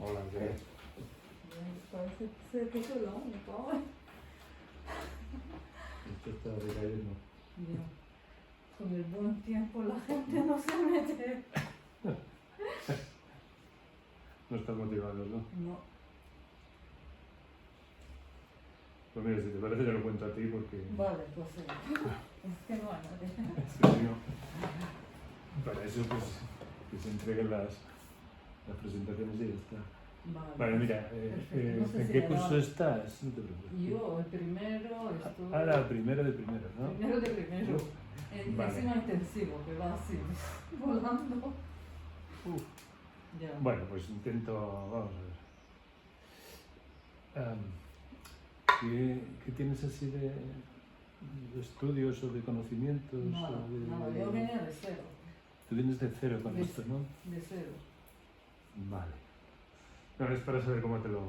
Hola, ¿qué? Parece ser que soy la única hoy. Esto está decayendo. Ya. Con el buen tiempo la gente no se mete. No estás motivado, ¿no? No. Pues mira, si te parece, te lo cuento a ti porque. Vale, pues sí. Es que no hay nadie. Es que si no. Para eso, pues, que se entreguen las presentaciones y ya está. Vale, mira, Perfecto. No sé ¿en si qué me curso daba- estás? No te preocupes. Yo, el primero, estuve. Ahora, primero de primero, ¿no? Primero de primero. Vale. Encima intensivo, que va así, volando. Uf. Ya. Bueno, pues intento. Vamos a ver. ¿Qué tienes así de estudios o de conocimientos? Nada, o de... nada, yo venía de cero. Tú vienes de cero con De- esto, ¿no? De cero. Vale. No, es para saber cómo te lo...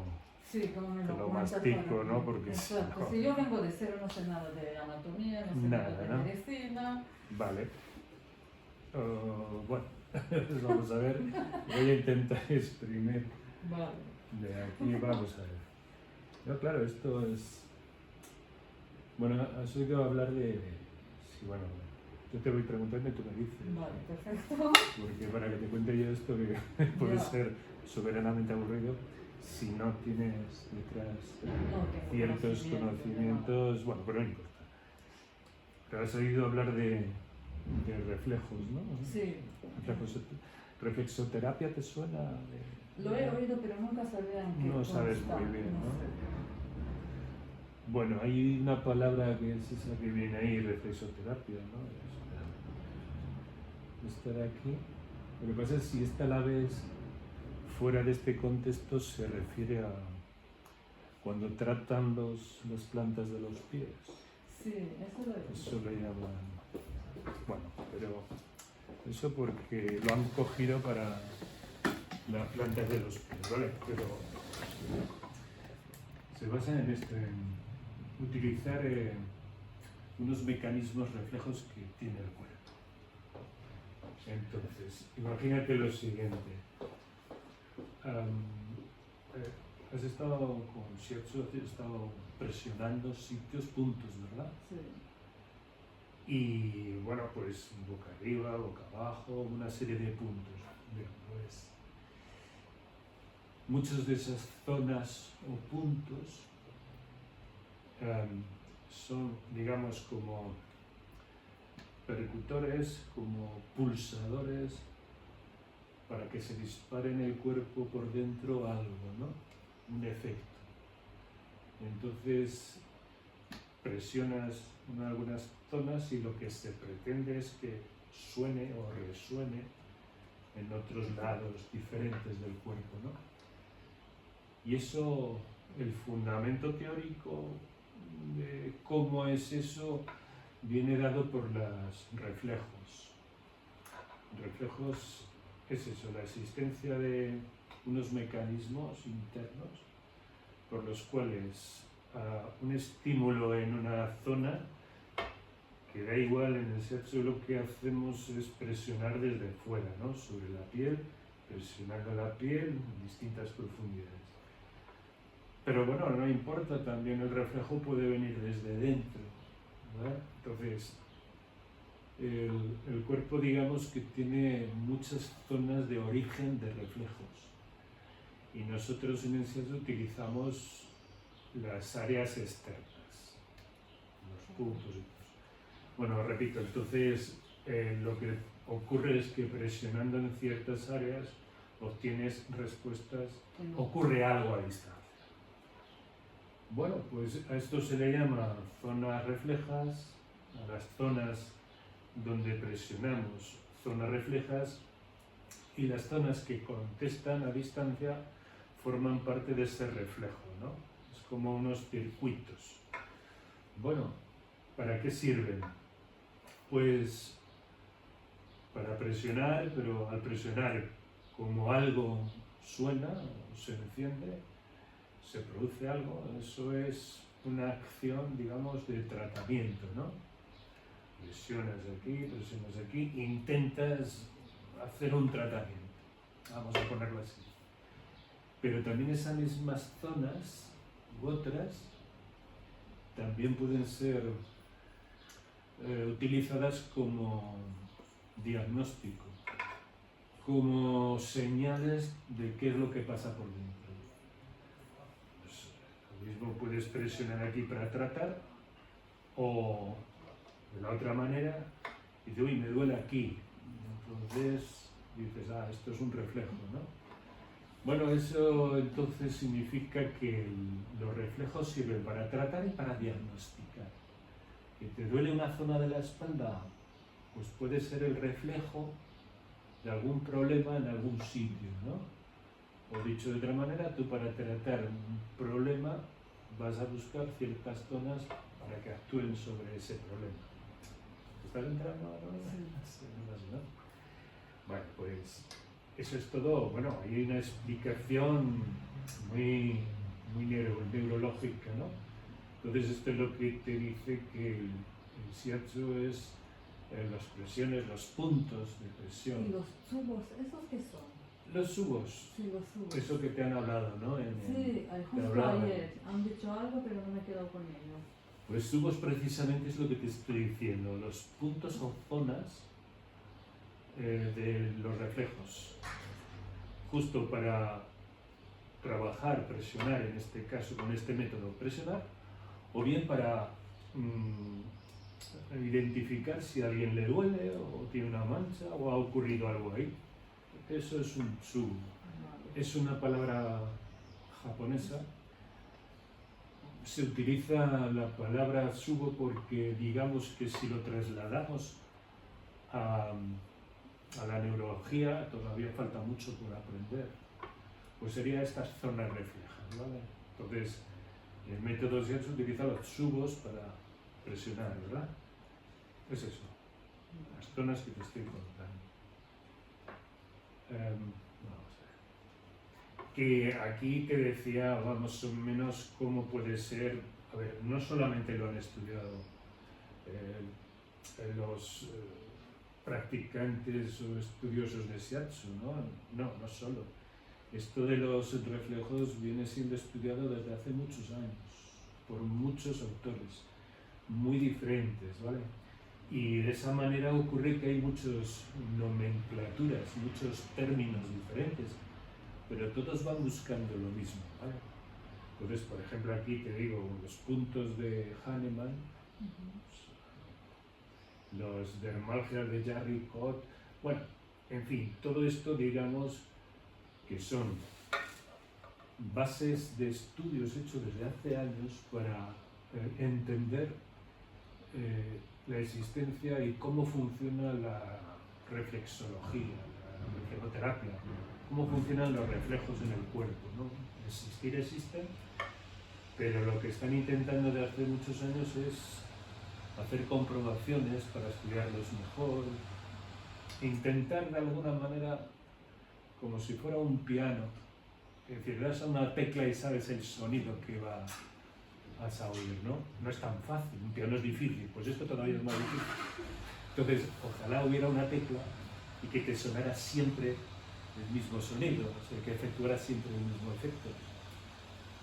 Sí, como me Te lo lo comentas mastico, para- ¿no? Porque- Exacto. joder. Si yo vengo de cero, no sé nada de anatomía, no sé Nada, nada de ¿no? medicina. Vale. Bueno, vamos a ver. Voy a intentar exprimir Vale. de aquí. Vamos a ver. No, claro, esto es... Bueno, has oído hablar de... Sí, bueno, yo te voy preguntando y tú me dices. Vale, perfecto. Porque para que te cuente yo esto, que puede Ya. ser soberanamente aburrido, si no tienes detrás No tengo ciertos conocimiento, conocimientos, bueno, pero no importa. Pero has oído hablar de reflejos, ¿no? Sí. ¿Reflexoterapia te suena? Lo he oído, pero nunca sabía en qué No sabes consta, muy bien, ¿no? sé. Bueno, hay una palabra que es esa que viene ahí, reflexoterapia, ¿no? Esta de aquí. Lo que pasa es que si esta la ves fuera de este contexto, se refiere a cuando tratan las plantas de los pies. Sí, eso lo he visto. Eso le llaman. Bueno, pero eso porque lo han cogido para las plantas de los pies, ¿vale? Pero se basa en esto, en utilizar unos mecanismos reflejos que tiene el cuerpo. Entonces, imagínate lo siguiente. Has estado con shiatsu, has estado presionando sitios, puntos, ¿verdad? Sí. Y bueno, pues boca arriba, boca abajo, una serie de puntos. Bien, pues muchas de esas zonas o puntos son, digamos, como percutores, como pulsadores, para que se dispare en el cuerpo por dentro algo, ¿no? Un efecto. Entonces presionas en algunas zonas y lo que se pretende es que suene o resuene en otros lados diferentes del cuerpo, ¿no? Y eso, el fundamento teórico de cómo es eso, viene dado por los reflejos. Reflejos es eso, la existencia de unos mecanismos internos por los cuales un estímulo en una zona, que da igual, en el shiatsu lo que hacemos es presionar desde fuera, ¿no? Sobre la piel, presionando la piel en distintas profundidades. Pero bueno, no importa, también el reflejo puede venir desde dentro, ¿verdad? Entonces, el cuerpo, digamos que tiene muchas zonas de origen de reflejos. Y nosotros en el shiatsu utilizamos las áreas externas, los puntos y todo. Bueno, repito, entonces lo que ocurre es que presionando en ciertas áreas obtienes respuestas, ocurre algo a distancia. Bueno, pues a esto se le llama zonas reflejas, a las zonas donde presionamos zonas reflejas, y las zonas que contestan a distancia forman parte de ese reflejo, ¿no? Es como unos circuitos. Bueno, ¿para qué sirven? Pues para presionar, pero al presionar como algo suena o se enciende, se produce algo, eso es una acción, digamos, de tratamiento, ¿no? Presionas aquí, intentas hacer un tratamiento, vamos a ponerlo así. pero también esas mismas zonas u otras también pueden ser utilizadas como diagnóstico, como señales de qué es lo que pasa por dentro. Pues, lo mismo puedes presionar aquí para tratar, o de la otra manera, dices, uy, me duele aquí. Entonces dices, esto es un reflejo, ¿no? Bueno, eso entonces significa que los reflejos sirven para tratar y para diagnosticar. Que te duele una zona de la espalda, pues puede ser el reflejo de algún problema en algún sitio, ¿no? O dicho de otra manera, tú para tratar un problema vas a buscar ciertas zonas para que actúen sobre ese problema. ¿Estás entrando ahora? Sí, ¿no? Bueno, pues eso es todo. Bueno, hay una explicación muy neurológica, ¿no? Entonces esto es lo que te dice que el shiatsu es las presiones, los puntos de presión. ¿Y los tubos, esos qué son? Los subos. Sí, los tubos. Eso que te han hablado, ¿no? Sí, justo ayer han dicho algo, pero no me he quedado con ello. Pues subos precisamente es lo que te estoy diciendo, los puntos o zonas de los reflejos. Justo para trabajar, presionar, en este caso con este método, presionar, o bien para identificar si a alguien le duele o tiene una mancha o ha ocurrido algo ahí. Eso es un tsubu. Es una palabra japonesa. Se utiliza la palabra tsubo porque digamos que si lo trasladamos a la neurología todavía falta mucho por aprender. Pues sería estas zonas reflejas, ¿vale? Entonces, el método shiatsu utiliza los tsubos para presionar, ¿verdad? Es eso, las zonas que te estoy contando. Vamos a ver. Que aquí te decía, más o menos, cómo puede ser. A ver, no solamente lo han estudiado los practicantes o estudiosos de shiatsu, ¿no? No solo. Esto de los reflejos viene siendo estudiado desde hace muchos años, por muchos autores, muy diferentes, ¿vale? Y de esa manera ocurre que hay muchas nomenclaturas, muchos términos diferentes, pero todos van buscando lo mismo, ¿vale? Entonces, por ejemplo, aquí te digo, los puntos de Hahnemann, los dermalgias de Jarry-Cott, bueno, en fin, todo esto, digamos, que son bases de estudios hechos desde hace años para entender la existencia y cómo funciona la reflexología, la reflejoterapia, cómo funcionan los reflejos en el cuerpo, ¿no? Existir existen, pero lo que están intentando de hace muchos años es hacer comprobaciones para estudiarlos mejor, intentar de alguna manera, como si fuera un piano, es decir, das a una tecla y sabes el sonido que vas a oír, ¿no? No es tan fácil, un piano es difícil, pues esto todavía es más difícil. Entonces, ojalá hubiera una tecla y que te sonara siempre el mismo sonido, o sea, que efectuara siempre el mismo efecto.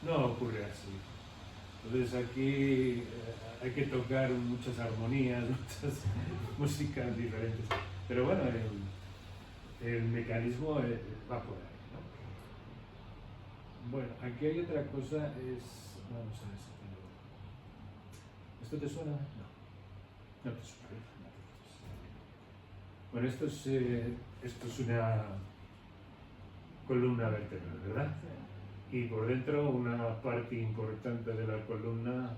No ocurre así. Entonces aquí hay que tocar muchas armonías, muchas músicas diferentes. Pero bueno, el mecanismo va por ahí, ¿no? Bueno, aquí hay otra cosa, vamos a ver si tengo. ¿Esto te suena? No te suena. Bueno, esto es una columna vertebral, ¿verdad? Y por dentro una parte importante de la columna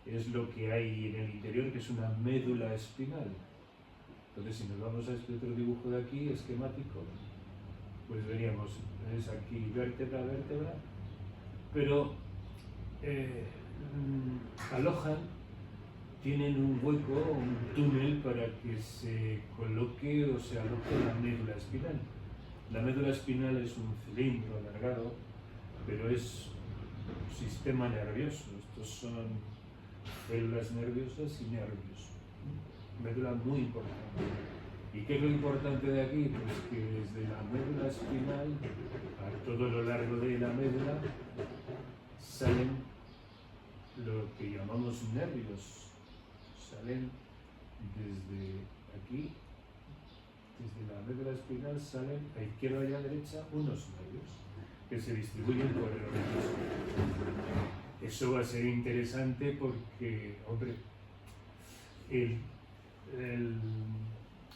es lo que hay en el interior, que es una médula espinal. Entonces, si nos vamos a este otro dibujo de aquí, esquemático, pues veríamos, es aquí vértebra, pero alojan, tienen un hueco, un túnel para que se coloque o se aloje la médula espinal. La médula espinal es un cilindro alargado, pero es un sistema nervioso. Estos son células nerviosas y nervios. Médula muy importante. ¿Y qué es lo importante de aquí? Pues que desde la médula espinal a todo lo largo de la médula salen lo que llamamos nervios. Salen desde aquí, desde la médula espinal salen a izquierda y a derecha unos nervios que se distribuyen por el organismo. Eso va a ser interesante porque, hombre, el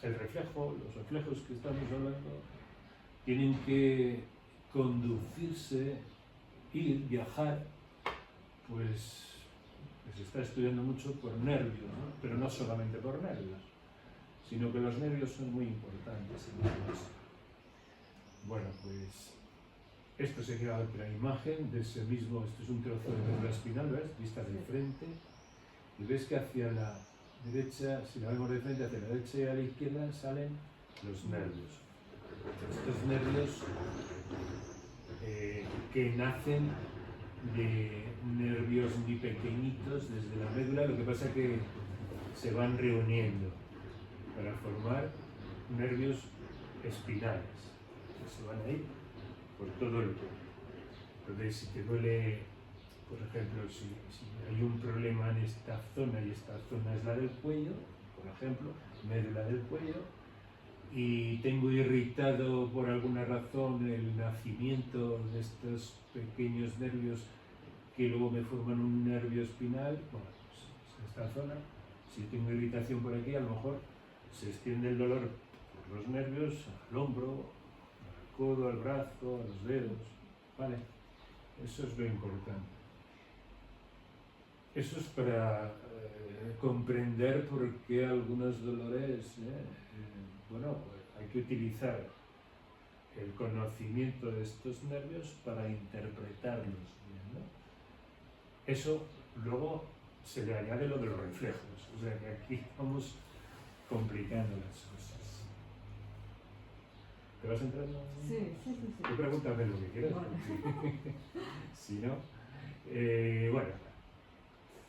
reflejo, los reflejos que estamos hablando, tienen que conducirse, ir, viajar, pues se está estudiando mucho por nervios, ¿no? Pero no solamente por nervios, sino que los nervios son muy importantes en la cosa. Bueno, pues esto sería otra imagen de ese mismo, esto es un trozo de médula espinal, ¿ves? Vista de frente, y ves que hacia la derecha, si la vemos de frente, hacia la derecha y a la izquierda salen los nervios. Estos nervios que nacen de nervios muy pequeñitos desde la médula, lo que pasa es que se van reuniendo para formar nervios espinales, que se van a ir por todo el cuerpo. Entonces, si te duele, por ejemplo, si hay un problema en esta zona y esta zona es la del cuello, por ejemplo, médula del cuello, y tengo irritado por alguna razón el nacimiento de estos pequeños nervios que luego me forman un nervio espinal, bueno, pues en esta zona, si tengo irritación por aquí, a lo mejor se extiende el dolor por los nervios al hombro, al codo, al brazo, a los dedos, ¿vale? Eso es lo importante. Eso es para comprender por qué algunos dolores, bueno, pues hay que utilizar el conocimiento de estos nervios para interpretarlos bien, ¿no? Eso luego se le añade lo de los reflejos, o sea que aquí estamos complicando las cosas. ¿Te vas entrando? Sí. Tú pregúntame lo que quieras. Vale. Si no, bueno,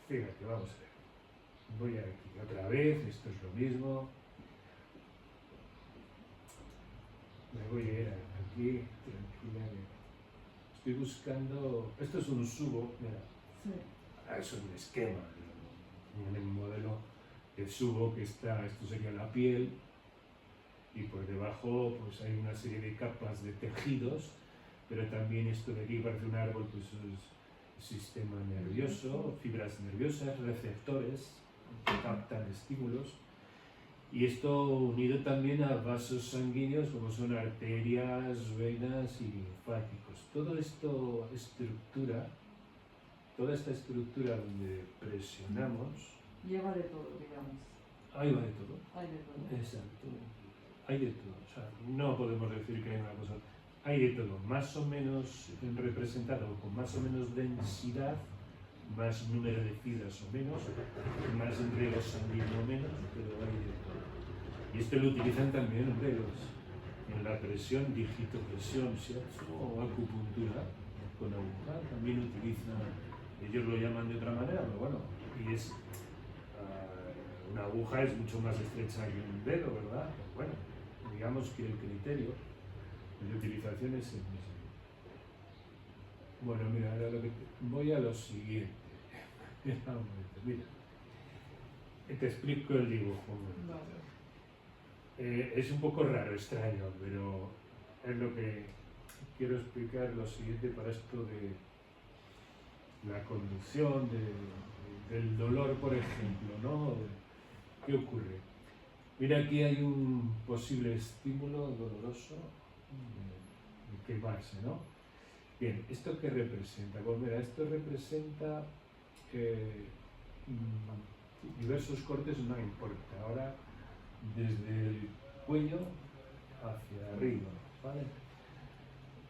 fíjate, vamos a ver. Voy aquí otra vez, esto es lo mismo. Me voy a ir aquí, tranquila. Estoy buscando, esto es un subo, mira, es un esquema, un modelo de subo que está, esto sería la piel, y por debajo pues hay una serie de capas de tejidos, pero también esto de aquí parece un árbol, pues es sistema nervioso, fibras nerviosas, receptores que captan estímulos. Y esto unido también a vasos sanguíneos como son arterias, venas y linfáticos. Toda esta estructura donde presionamos... Lleva de todo, digamos. Ahí va de todo. Hay de todo. Exacto. Hay de todo. O sea, no podemos decir que hay una cosa. Hay de todo. Más o menos representado con más o menos densidad, más número de fibras o menos, más riego sanguíneo o menos, pero hay de todo. Y esto lo utilizan también en la presión, digitopresión, shiatsu o acupuntura con aguja. También utilizan, ellos lo llaman de otra manera, pero bueno, y es una aguja es mucho más estrecha que un dedo, ¿verdad? Pero bueno, digamos que el criterio de utilización es el mismo. Bueno, mira, ahora voy a lo siguiente. Mira, te explico el dibujo. Es un poco raro, extraño, pero es lo que quiero explicar lo siguiente para esto de la conducción, del dolor, por ejemplo, ¿no? ¿Qué ocurre? Mira, aquí hay un posible estímulo doloroso de quemarse, ¿no? Bien, ¿esto qué representa? Pues mira, esto representa diversos cortes, no importa. Ahora, desde el cuello hacia arriba, ¿vale?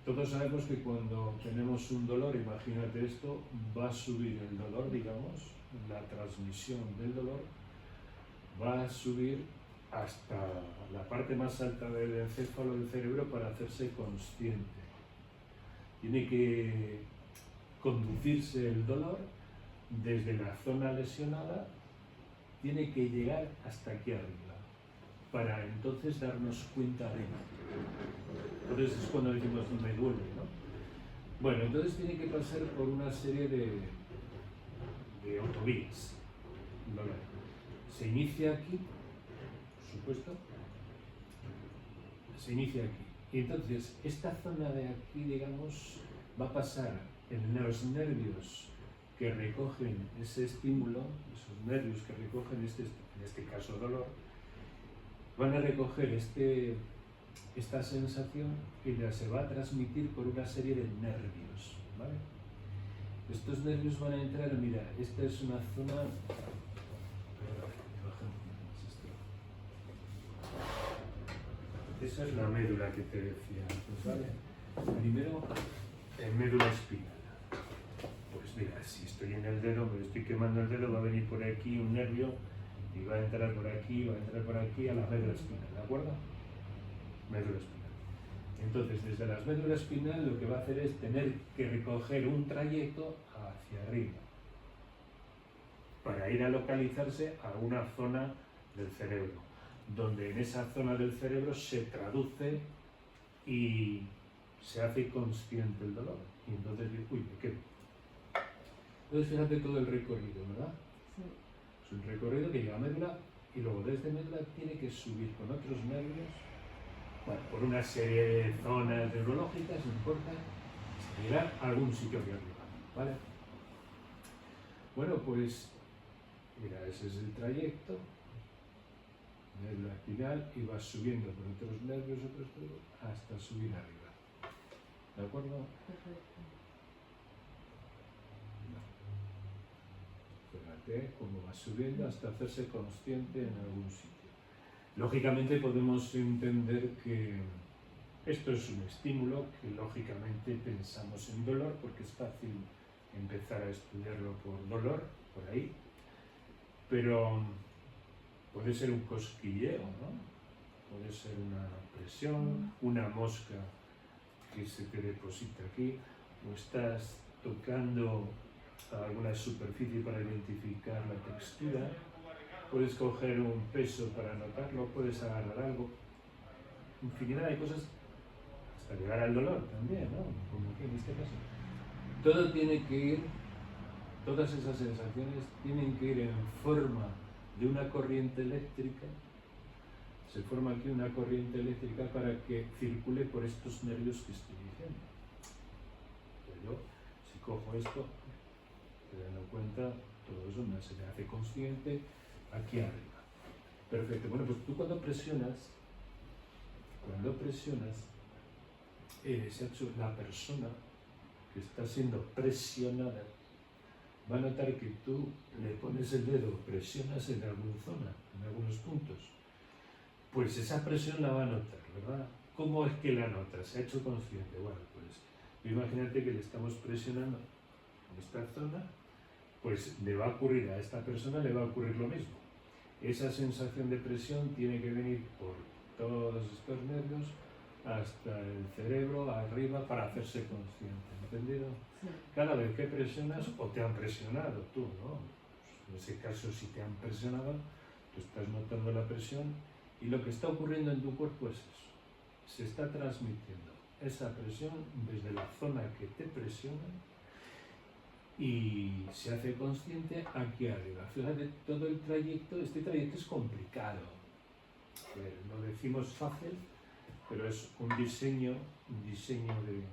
Todos sabemos que cuando tenemos un dolor, imagínate esto, va a subir el dolor, digamos, la transmisión del dolor va a subir hasta la parte más alta del encéfalo del cerebro para hacerse consciente. Tiene que conducirse el dolor desde la zona lesionada, tiene que llegar hasta aquí arriba. para entonces darnos cuenta de ello. Entonces es cuando decimos me duele, ¿no? Bueno, entonces tiene que pasar por una serie de autovías. ¿Vale? Se inicia aquí, por supuesto, se inicia aquí. Y entonces esta zona de aquí, digamos, va a pasar en los nervios que recogen ese estímulo, esos nervios que recogen en este caso dolor, van a recoger esta sensación y la se va a transmitir por una serie de nervios, ¿vale? Estos nervios van a entrar, mira, esta es una zona. Esa es la médula que te decía antes, ¿vale? Primero, médula espinal. Pues mira, si estoy en el dedo, me estoy quemando el dedo, va a venir por aquí un nervio y va a entrar por aquí, va a entrar por aquí a la médula espinal, ¿de acuerdo? Médula espinal. Entonces, desde la médula espinal lo que va a hacer es tener que recoger un trayecto hacia arriba para ir a localizarse a una zona del cerebro, donde en esa zona del cerebro se traduce y se hace consciente el dolor. Y entonces, uy, me quedo. Entonces, fíjate todo el recorrido, ¿verdad? Sí. Es un recorrido que llega a médula y luego desde médula tiene que subir con otros nervios, bueno, por una serie de zonas neurológicas, no importa, hasta llegar a algún sitio aquí arriba, ¿vale? Bueno, pues, mira, ese es el trayecto, médula espinal, y vas subiendo por otros nervios, hasta subir arriba. ¿De acuerdo? Perfecto. Fíjate cómo va subiendo hasta hacerse consciente en algún sitio. Lógicamente podemos entender que esto es un estímulo que lógicamente pensamos en dolor, porque es fácil empezar a estudiarlo por dolor, por ahí, pero puede ser un cosquilleo, ¿no? Puede ser una presión, una mosca que se te deposita aquí, o estás tocando alguna superficie para identificar la textura, puedes coger un peso para notarlo, puedes agarrar algo, infinidad de cosas, hasta llegar al dolor también, ¿no? Como aquí en este caso. Todo tiene que ir, todas esas sensaciones tienen que ir en forma de una corriente eléctrica. Se forma aquí una corriente eléctrica para que circule por estos nervios que estoy diciendo. Pero yo, si cojo esto, te das cuenta, todo eso se me hace consciente aquí arriba. Perfecto. Bueno, pues tú cuando presionas, la persona que está siendo presionada va a notar que tú le pones el dedo, presionas en alguna zona, en algunos puntos. Pues esa presión la va a notar, ¿verdad? ¿Cómo es que la nota? ¿Se ha hecho consciente? Bueno, pues imagínate que le estamos presionando en esta zona, pues le va a ocurrir a esta persona, le va a ocurrir lo mismo. Esa sensación de presión tiene que venir por todos estos nervios hasta el cerebro, arriba, para hacerse consciente, ¿entendido? Sí. Cada vez que presionas, o te han presionado tú, ¿no? En ese caso, si te han presionado, tú estás notando la presión. Y lo que está ocurriendo en tu cuerpo es eso. Se está transmitiendo esa presión desde la zona que te presiona y se hace consciente aquí arriba. Fíjate, todo el trayecto, este trayecto es complicado. Lo decimos fácil, pero es un diseño de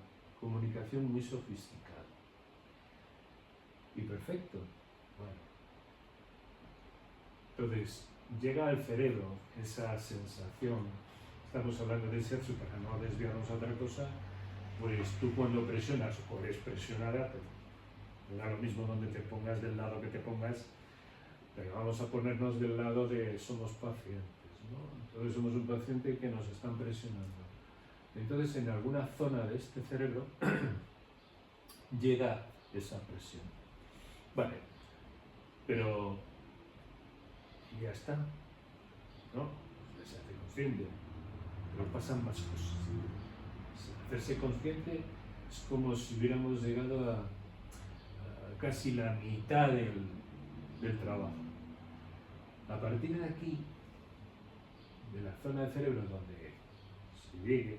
comunicación muy sofisticado. Y perfecto. Bueno. Entonces, llega al cerebro esa sensación, estamos hablando de sexo para no desviarnos a otra cosa, pues tú cuando presionas o eres presionada, da lo mismo donde te pongas, del lado que te pongas, pero vamos a ponernos del lado de somos pacientes, ¿no? Entonces somos un paciente que nos están presionando. Entonces en alguna zona de este cerebro llega esa presión. Vale, pero ya está, ¿no? Se hace consciente, pero pasan más cosas. Hacerse consciente es como si hubiéramos llegado a casi la mitad del trabajo. A partir de aquí, de la zona del cerebro donde se llegue,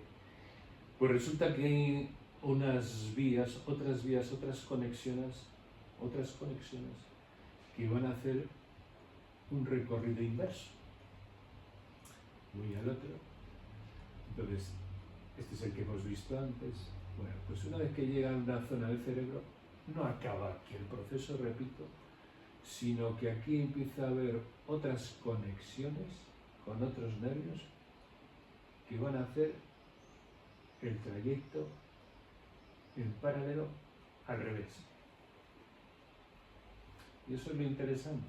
pues resulta que hay unas vías, otras conexiones que van a hacer un recorrido inverso, muy al otro. Entonces, este es el que hemos visto antes. Bueno, pues una vez que llega a una zona del cerebro, no acaba aquí el proceso, repito, sino que aquí empieza a haber otras conexiones con otros nervios que van a hacer el trayecto en paralelo al revés. Y eso es lo interesante.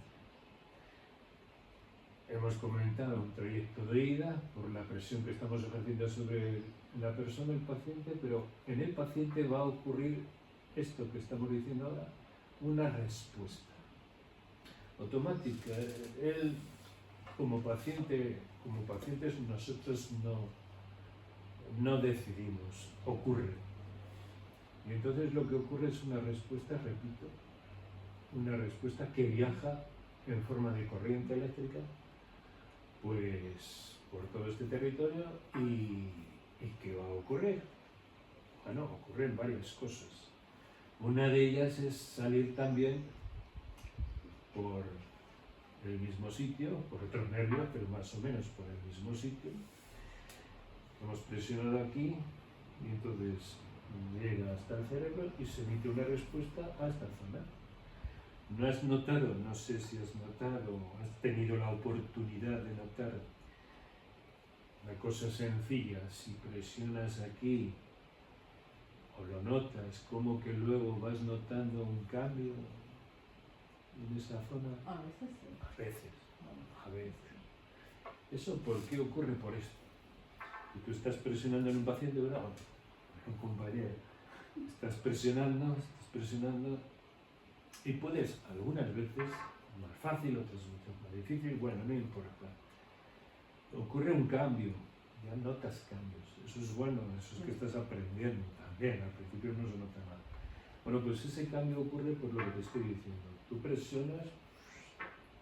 Hemos comentado un trayecto de ida por la presión que estamos ejerciendo sobre la persona, el paciente, pero en el paciente va a ocurrir esto que estamos diciendo ahora, una respuesta automática. Él, como pacientes nosotros no decidimos, ocurre. Y entonces lo que ocurre es una respuesta, repito, una respuesta que viaja en forma de corriente eléctrica pues por todo este territorio y ¿qué va a ocurrir? Bueno, ocurren varias cosas. Una de ellas es salir también por el mismo sitio, por otro nervio, pero más o menos por el mismo sitio. Hemos presionado aquí y entonces llega hasta el cerebro y se emite una respuesta a esta zona. ¿No has notado, no sé si has notado, has tenido la oportunidad de notar una cosa sencilla? Si presionas aquí o lo notas, como que luego vas notando un cambio en esa zona. A veces sí. A veces. ¿Eso por qué ocurre? Por esto. Y tú estás presionando en un paciente, ¿verdad? Un compañero. Estás presionando, y puedes, algunas veces, más fácil, otras mucho más difícil, bueno, no importa. Ocurre un cambio, ya notas cambios. Eso es bueno, eso es que estás aprendiendo también, al principio no se nota nada. Bueno, pues ese cambio ocurre por lo que te estoy diciendo. Tú presionas,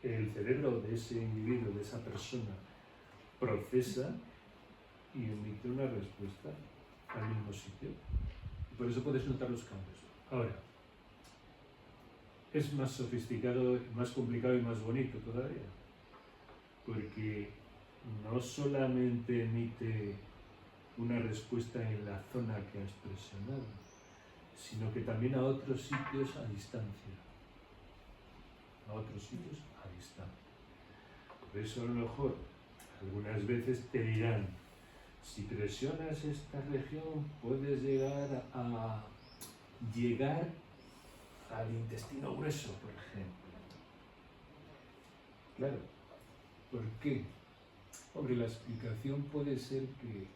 el cerebro de ese individuo, de esa persona, procesa y emite una respuesta al mismo sitio. Y por eso puedes notar los cambios. Ahora, es más sofisticado, más complicado y más bonito todavía, porque no solamente emite una respuesta en la zona que has presionado, sino que también a otros sitios a distancia. Por eso a lo mejor algunas veces te dirán, si presionas esta región puedes llegar al intestino grueso, por ejemplo. Claro, ¿por qué? Hombre, la explicación puede ser que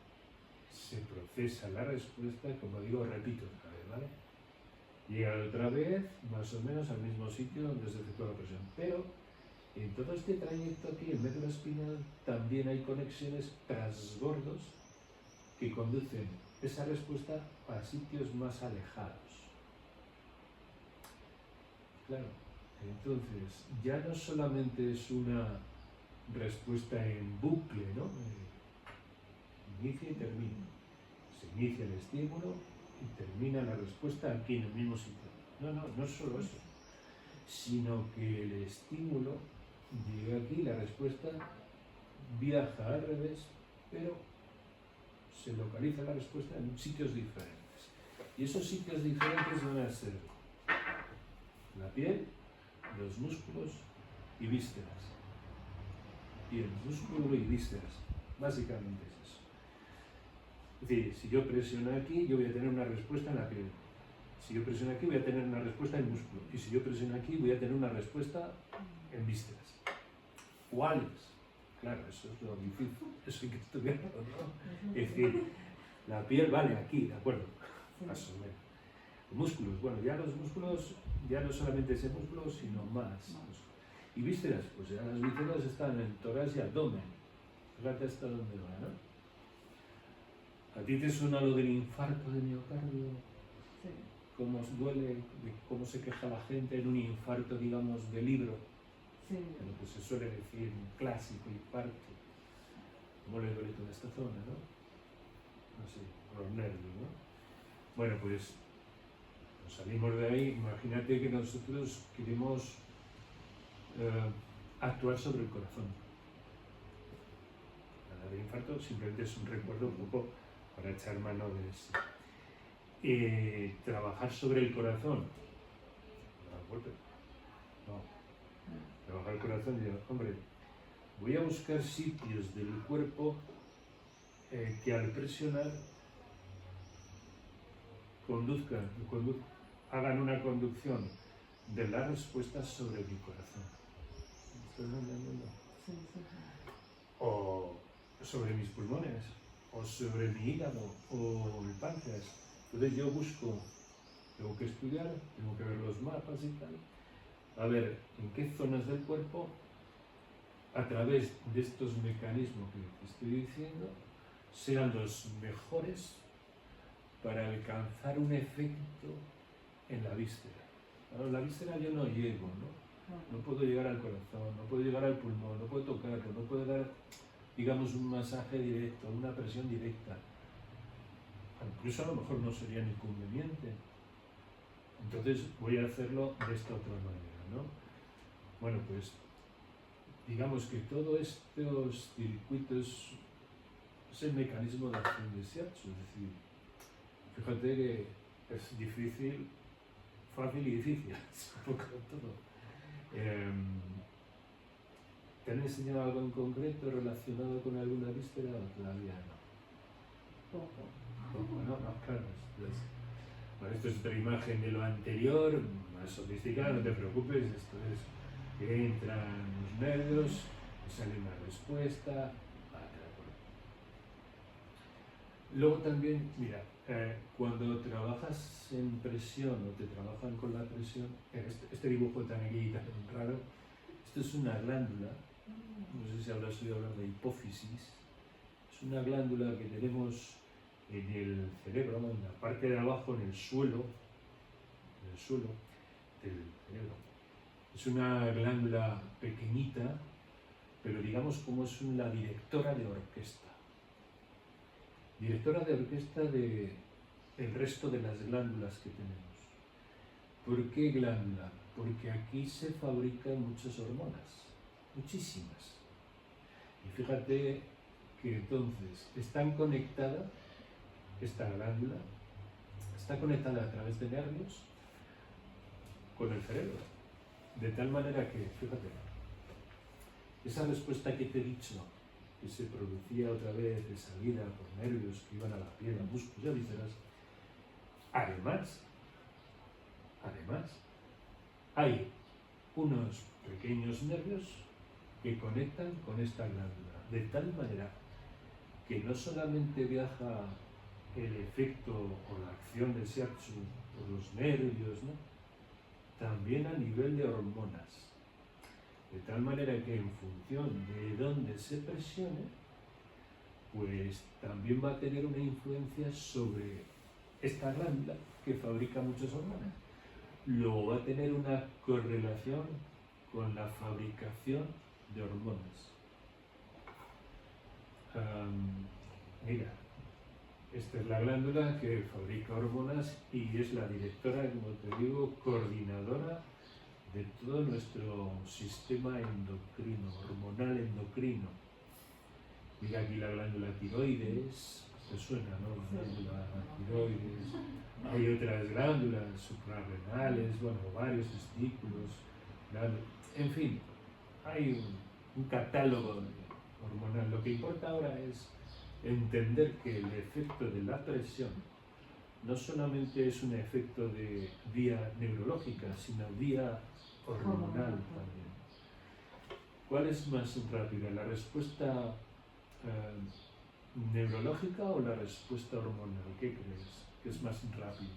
se procesa la respuesta, como digo, repito otra vez, ¿vale? Llega otra vez, más o menos al mismo sitio donde se efectúa la presión. Pero en todo este trayecto aquí, en médula espinal, también hay conexiones transbordos que conducen esa respuesta a sitios más alejados. Claro, entonces ya no solamente es una respuesta en bucle, ¿no? Inicia y termina. Se inicia el estímulo y termina la respuesta aquí en el mismo sitio. No es solo eso, sino que el estímulo llega aquí, la respuesta viaja al revés, pero se localiza la respuesta en sitios diferentes. Y esos sitios diferentes van a ser la piel, los músculos y vísceras. Piel, músculo y vísceras. Básicamente es eso. Es decir, si yo presiono aquí, yo voy a tener una respuesta en la piel. Si yo presiono aquí, voy a tener una respuesta en músculo. Y si yo presiono aquí, voy a tener una respuesta en vísceras. ¿Cuáles? Claro, eso es lo difícil. Eso hay que estudiarlo, ¿no? Es decir, la piel vale aquí, ¿de acuerdo? Más o menos. Músculos, bueno, ya los músculos, ya no solamente ese músculo, sino más. Y vísceras, pues ya las vísceras están en tórax y abdomen. Fíjate hasta dónde va, ¿no? ¿A ti te suena lo del infarto de miocardio? Sí. ¿Cómo os duele? ¿Cómo se queja la gente en un infarto, digamos, de libro? Sí. Lo que se suele decir, un clásico infarto. ¿cómo le duele toda esta zona, no? Así, los nervios, ¿no? Bueno, pues nos salimos de ahí. Imagínate que nosotros queremos actuar sobre el corazón. Nada de infarto, simplemente es un recuerdo un poco para echar mano de eso. Trabajar sobre el corazón. No. Trabajar el corazón y digo, hombre, voy a buscar sitios del cuerpo que al presionar hagan una conducción de las respuestas sobre mi corazón. ¿Me estás entendiendo? Sí, sí. O sobre mis pulmones, o sobre mi hígado, o el páncreas. Entonces yo busco, tengo que estudiar, tengo que ver los mapas y tal, a ver en qué zonas del cuerpo, a través de estos mecanismos que te estoy diciendo, sean los mejores para alcanzar un efecto en la víscera. Claro, la víscera yo no llego, ¿no? No puedo llegar al corazón, no puedo llegar al pulmón, no puedo tocarlo, no puedo dar, digamos, un masaje directo, una presión directa. Incluso a lo mejor no sería ni conveniente. Entonces voy a hacerlo de esta otra manera, ¿no? Bueno, pues digamos que todos estos circuitos es el mecanismo de acción de Shiatsu. Es decir, fíjate que es difícil, fácil y difícil, es un poco todo. ¿Te han enseñado algo en concreto relacionado con alguna víscera o todavía no? Poco. No, claro. Bueno, esto es otra imagen de lo anterior, más sofisticada, no te preocupes, esto es que entran los nervios, sale una respuesta. Luego también, mira, cuando trabajas en presión o te trabajan con la presión, este dibujo tan aquí tan raro, esto es una glándula, no sé si habrás oído hablar de hipófisis, es una glándula que tenemos en el cerebro, en la parte de abajo, en el suelo del cerebro. Es una glándula pequeñita, pero digamos como es la directora de orquesta. Directora de orquesta del resto de las glándulas que tenemos. ¿Por qué glándula? Porque aquí se fabrican muchas hormonas, muchísimas. Y fíjate que entonces están conectadas, esta glándula está conectada a través de nervios con el cerebro. De tal manera que, fíjate, esa respuesta que te he dicho, que se producía otra vez de salida por nervios que iban a la piel, a músculos y a vísceras, además, hay unos pequeños nervios que conectan con esta glándula, de tal manera que no solamente viaja el efecto o la acción del Shiatsu por los nervios, ¿no? También a nivel de hormonas. De tal manera que en función de dónde se presione, pues también va a tener una influencia sobre esta glándula que fabrica muchas hormonas. Luego va a tener una correlación con la fabricación de hormonas. Mira, esta es la glándula que fabrica hormonas y es la directora, como te digo, coordinadora de todo nuestro sistema endocrino, hormonal endocrino. Mira aquí la glándula tiroides, te suena, ¿no? La glándula tiroides. Hay otras glándulas suprarrenales, bueno, varios testículos, en fin, hay un catálogo hormonal. Lo que importa ahora es entender que el efecto de la presión no solamente es un efecto de vía neurológica, sino vía hormonal también. ¿Cuál es más rápida, la respuesta neurológica o la respuesta hormonal? ¿Qué crees que es más rápido?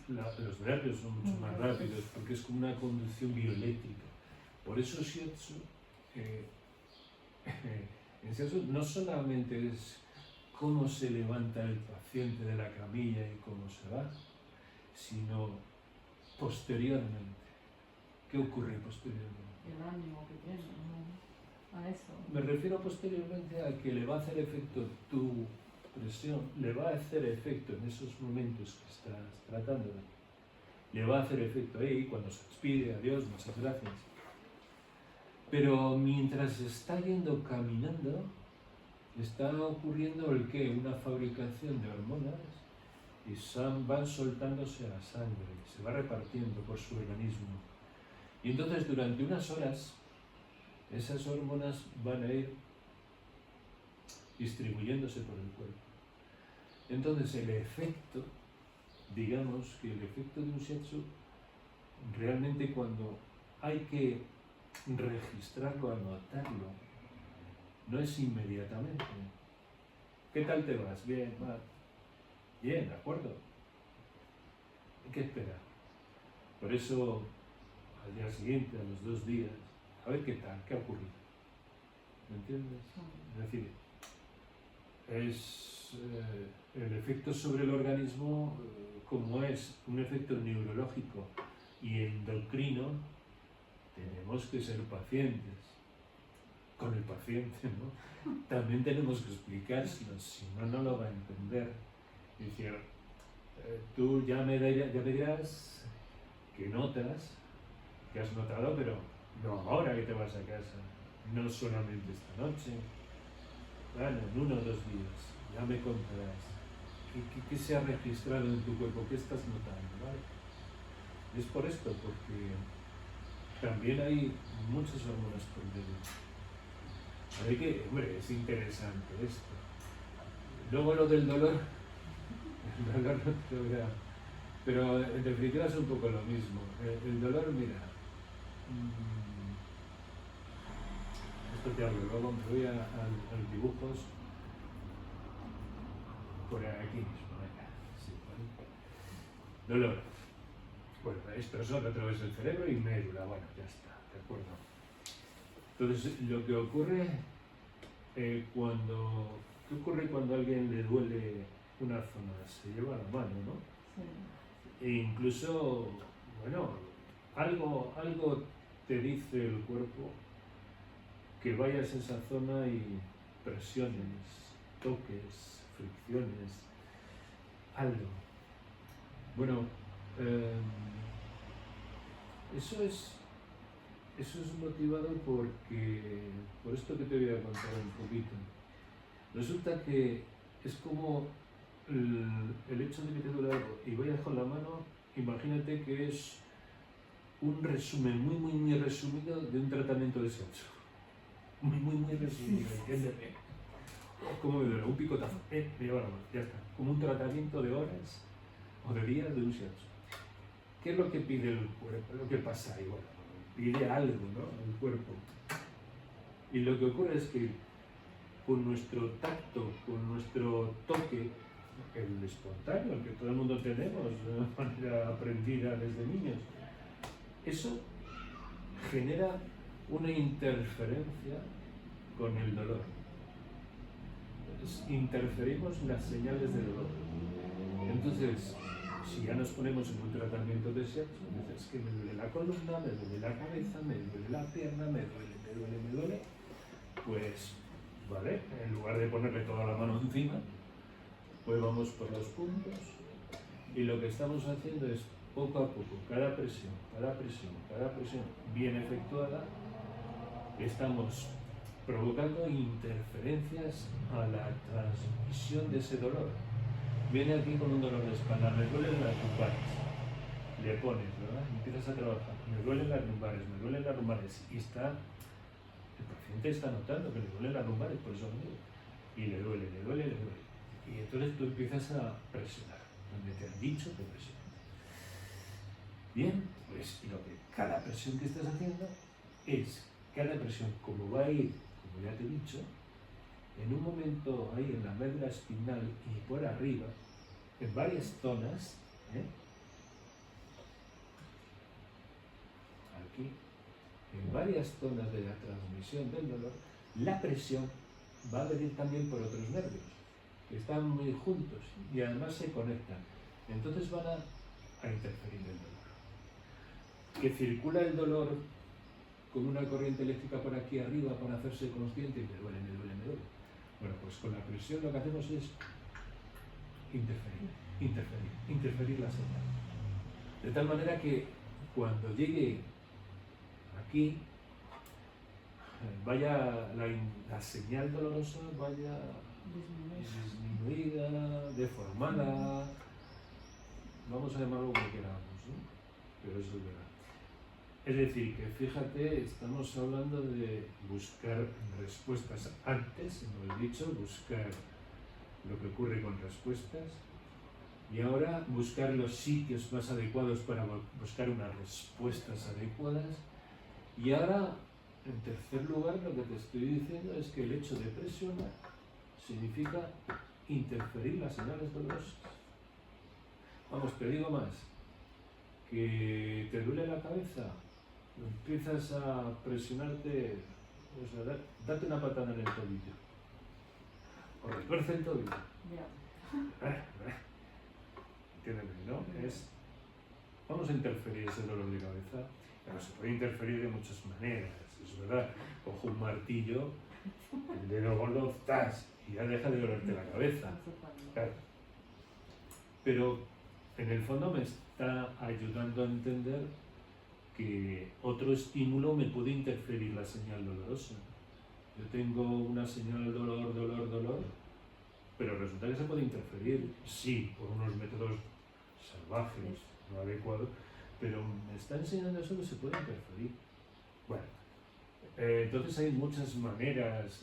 Los nervios son mucho más rápidos porque es como una conducción bioeléctrica. Por eso Shiatsu, en Shiatsu no solamente es cómo se levanta el paciente de la camilla y cómo se va, sino posteriormente. ¿Qué ocurre posteriormente? El ánimo que tiene, ¿no? a eso. Me refiero posteriormente a que le va a hacer efecto tu presión, le va a hacer efecto en esos momentos que estás tratando, le va a hacer efecto ahí cuando se despide, adiós, muchas gracias. Pero mientras está yendo caminando, está ocurriendo el qué, una fabricación de hormonas y van soltándose a la sangre, se va repartiendo por su organismo. Y entonces durante unas horas esas hormonas van a ir distribuyéndose por el cuerpo. Entonces el efecto, digamos que el efecto de un shiatsu, realmente cuando hay que registrarlo, anotarlo, no es inmediatamente. ¿Qué tal te vas? Bien, mal. Bien, de acuerdo. Hay que esperar. Por eso, al día siguiente, a los 2 días, a ver qué tal, qué ha ocurrido. ¿Me entiendes? Es decir, es el efecto sobre el organismo, como es un efecto neurológico y endocrino, tenemos que ser pacientes con el paciente, ¿no? También tenemos que explicárselo, si no, no lo va a entender. Es decir, tú ya me dirás que notas, que has notado, pero no ahora que te vas a casa, no solamente esta noche, bueno, en 1 o 2 días, ya me contarás. ¿Qué se ha registrado en tu cuerpo? ¿Qué estás notando? ¿Vale? Es por esto, porque también hay muchas hormonas por medio. Así que, hombre, es interesante esto. Luego lo del dolor, el dolor no te voy a... Pero en definitiva es un poco lo mismo. El dolor, mira, esto te hablo, luego me voy a los dibujos por aquí mismo, venga, sí, ¿vale? Dolor. Bueno, esto es a través del cerebro y médula, bueno, ya está, ¿de acuerdo? Entonces, lo que ocurre ¿qué ocurre cuando a alguien le duele una zona? Se lleva la mano, ¿no? Sí. E incluso, bueno, algo te dice el cuerpo que vayas a esa zona y presiones, toques, fricciones, algo. Bueno, eso es motivado por esto que te voy a contar un poquito. Resulta que es como el hecho de que te duele algo y vayas con la mano, imagínate que es un resumen muy resumido de un tratamiento de sexo. Muy resumido, entiéndeme. ¿Cómo me duele? Un picotazo. Me lleva la mano, ya está. Como un tratamiento de horas o de días de un sexo. ¿Qué es lo que pide el cuerpo? Lo que pasa ahí, bueno, pide algo, ¿no? El cuerpo. Y lo que ocurre es que con nuestro tacto, con nuestro toque, el espontáneo, el que todo el mundo tenemos de manera aprendida desde niños, eso genera una interferencia con el dolor. Interferimos las señales de dolor. Entonces, si ya nos ponemos en un tratamiento de sexo, dices que me duele la columna, me duele la cabeza, me duele la pierna, me duele, pues, ¿vale? En lugar de ponerle toda la mano encima, pues vamos por los puntos y lo que estamos haciendo es poco a poco, cada presión bien efectuada, estamos provocando interferencias a la transmisión de ese dolor. Viene aquí con un dolor de espalda, me duelen las lumbares, le pones, ¿verdad? Empiezas a trabajar, me duelen las lumbares, y el paciente está notando que le duelen las lumbares, por eso lo digo, y le duele. Y entonces tú empiezas a presionar, donde te han dicho que presiones. Bien, pues cada presión que estás haciendo es, cada presión, como va a ir, como ya te he dicho, en un momento ahí en la médula espinal y por arriba, en varias zonas, aquí, en varias zonas de la transmisión del dolor, la presión va a venir también por otros nervios, que están muy juntos y además se conectan. Entonces van a interferir el dolor. Que circula el dolor con una corriente eléctrica por aquí arriba para hacerse consciente y me duele. Bueno, pues con la presión lo que hacemos es interferir la señal. De tal manera que cuando llegue aquí, vaya la señal dolorosa vaya disminuida, deformada, vamos a llamarlo como queramos, ¿no? Pero eso es verdad. Es decir, que fíjate, estamos hablando de buscar respuestas antes, hemos dicho, buscar lo que ocurre con respuestas, y ahora buscar los sitios más adecuados para buscar unas respuestas adecuadas, y ahora, en tercer lugar, lo que te estoy diciendo es que el hecho de presionar significa interferir las señales dolorosas. Vamos, te digo más, que te duele la cabeza, empiezas a presionarte, o sea, date una patada en el tobillo, o retuerce el tobillo. Entiéndeme, ¿no? Vamos a interferir ese dolor de cabeza, pero se puede interferir de muchas maneras, es verdad. Cojo un martillo, el dedo gordo, ¡tas! Y ya deja de dolerte la cabeza. Claro. Pero en el fondo me está ayudando a entender que otro estímulo me puede interferir la señal dolorosa. Yo tengo una señal dolor, pero resulta que se puede interferir, sí, por unos métodos salvajes, no adecuados, pero me está enseñando eso que se puede interferir. Bueno, entonces hay muchas maneras,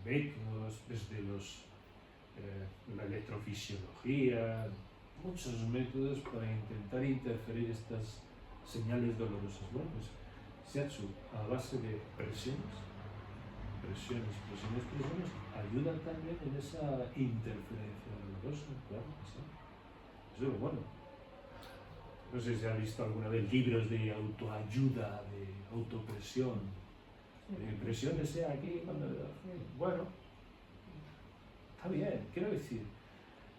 métodos, desde la electrofisiología, muchos métodos para intentar interferir estas señales dolorosas. Bueno, pues Shiatsu, a base de presiones, ayuda también en esa interferencia dolorosa, claro que sí. Eso es lo bueno. No sé si ha visto alguna vez libros de autoayuda, de autopresión. Presiónese aquí cuando... Bueno, está bien, quiero decir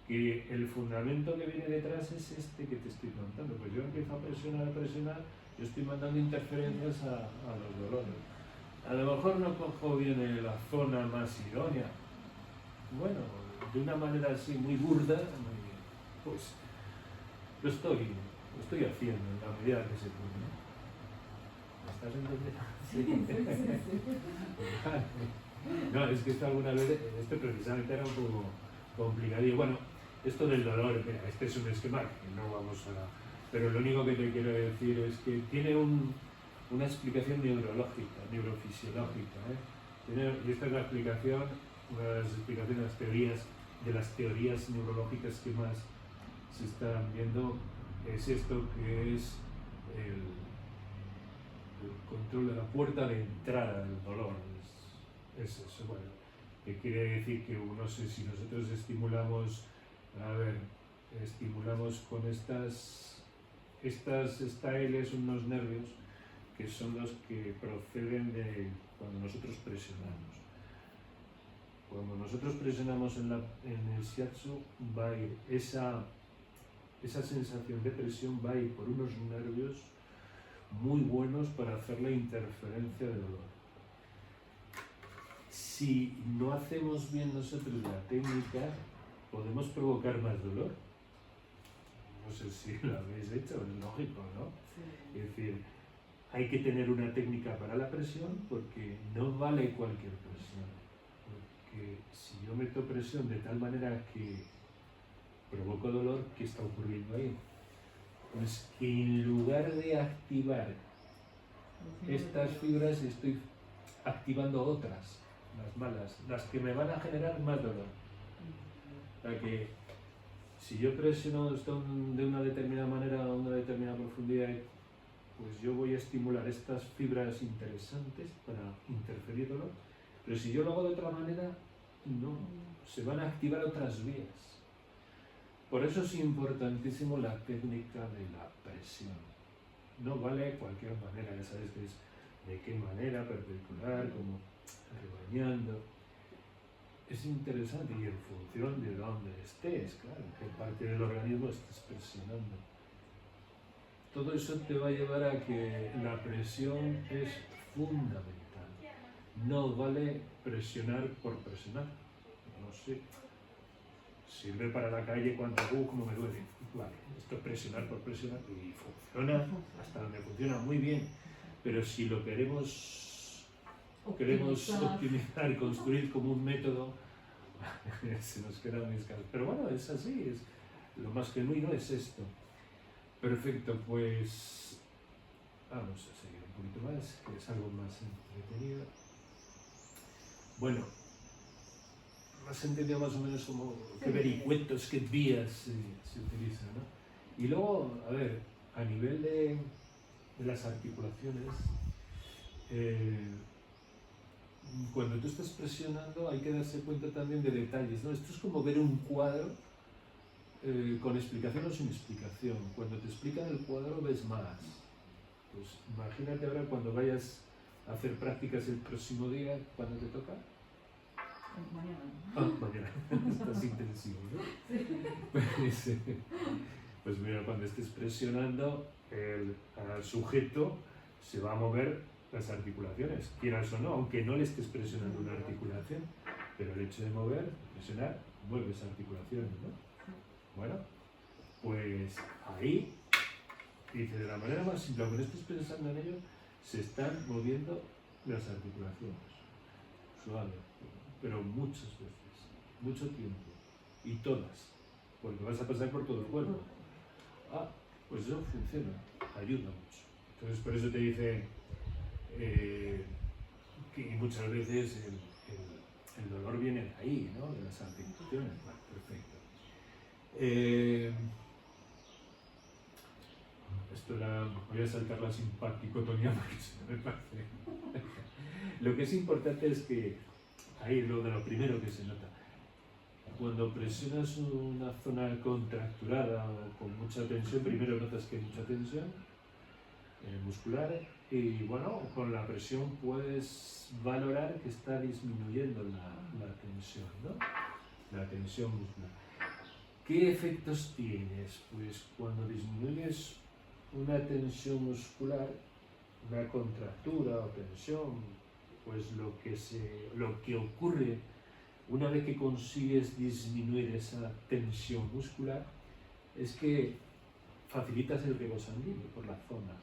que el fundamento que viene detrás es este que te estoy contando. Pues yo empiezo a presionar, yo estoy mandando interferencias a los dolores. A lo mejor no cojo bien la zona más idónea. Bueno, de una manera así muy burda, pues lo estoy haciendo en la medida que se puede, ¿no? ¿Me estás entendiendo? Sí. No, es que esto alguna vez, precisamente era un poco complicadillo. Bueno, esto del dolor, mira, este es un esquema que no vamos a... Pero lo único que te quiero decir es que tiene una explicación neurológica, neurofisiológica, y esta es la explicación, una de las explicaciones de las teorías neurológicas que más se están viendo, es esto que es el control de la puerta de entrada del dolor. Es eso, bueno, que quiere decir que no sé si nosotros estimulamos con estas styles, unos nervios que son los que proceden de cuando nosotros presionamos. Cuando nosotros presionamos en el shiatsu, va a ir esa sensación de presión va a ir por unos nervios muy buenos para hacer la interferencia de dolor. Si no hacemos bien nosotros la técnica, podemos provocar más dolor. No sé si lo habéis hecho, es lógico, ¿no? Sí. Es decir, hay que tener una técnica para la presión porque no vale cualquier presión. Porque si yo meto presión de tal manera que provoco dolor, ¿qué está ocurriendo ahí? Pues que en lugar de activar estas fibras, estoy activando otras, las malas, las que me van a generar más dolor. O sea que si yo presiono esto de una determinada manera, a una determinada profundidad, pues yo voy a estimular estas fibras interesantes para interferir dolor. Pero si yo lo hago de otra manera, no, se van a activar otras vías. Por eso es importantísimo la técnica de la presión. No vale cualquier manera, ya sabes que es de qué manera, perpendicular, como rebañando. Es interesante y en función de dónde estés, claro, en qué parte del organismo estés presionando. Todo eso te va a llevar a que la presión es fundamental. No vale presionar por presionar. No sé. Sirve para la calle cuando, cómo me duele. Vale, esto es presionar por presionar y funciona, hasta donde funciona muy bien. Pero si lo queremos optimizar y construir como un método, se nos queda muy escaso. Pero bueno, es así, es lo más genuino es esto. Perfecto, pues vamos a seguir un poquito más, que es algo más entretenido. Bueno, has entendido más o menos como qué vericuetos, qué vías se utilizan, ¿no? Y luego, a ver, a nivel de las articulaciones, cuando tú estás presionando hay que darse cuenta también de detalles, ¿no? Esto es como ver un cuadro con explicación o sin explicación. Cuando te explican el cuadro ves más. Pues imagínate ahora cuando vayas a hacer prácticas el próximo día, ¿cuándo te toca? Mañana. Mañana. Estás intensivo, ¿no? Pues mira, cuando estés presionando, al sujeto se va a mover las articulaciones, quieras o no, aunque no le estés presionando una articulación, pero el hecho de mover, presionar, mueves articulaciones, ¿no? Bueno, pues ahí, dice, de la manera más simple, aunque no estés pensando en ello, se están moviendo las articulaciones, suave, pero muchas veces, mucho tiempo, y todas, porque vas a pasar por todo el cuerpo. Ah, pues eso funciona, ayuda mucho. Entonces por eso te dice que muchas veces el dolor viene de ahí, ¿no? De las articulaciones. Bueno, perfecto. Voy a saltar la simpaticotonía porque me parece. Lo que es importante es que ahí lo primero que se nota. Cuando presionas una zona contracturada o con mucha tensión, primero notas que hay mucha tensión muscular y bueno, con la presión puedes valorar que está disminuyendo la tensión, ¿no? La tensión muscular. ¿Qué efectos tienes? Pues cuando disminuyes una tensión muscular, una contractura o tensión, pues lo que ocurre una vez que consigues disminuir esa tensión muscular es que facilitas el riego sanguíneo por la zona.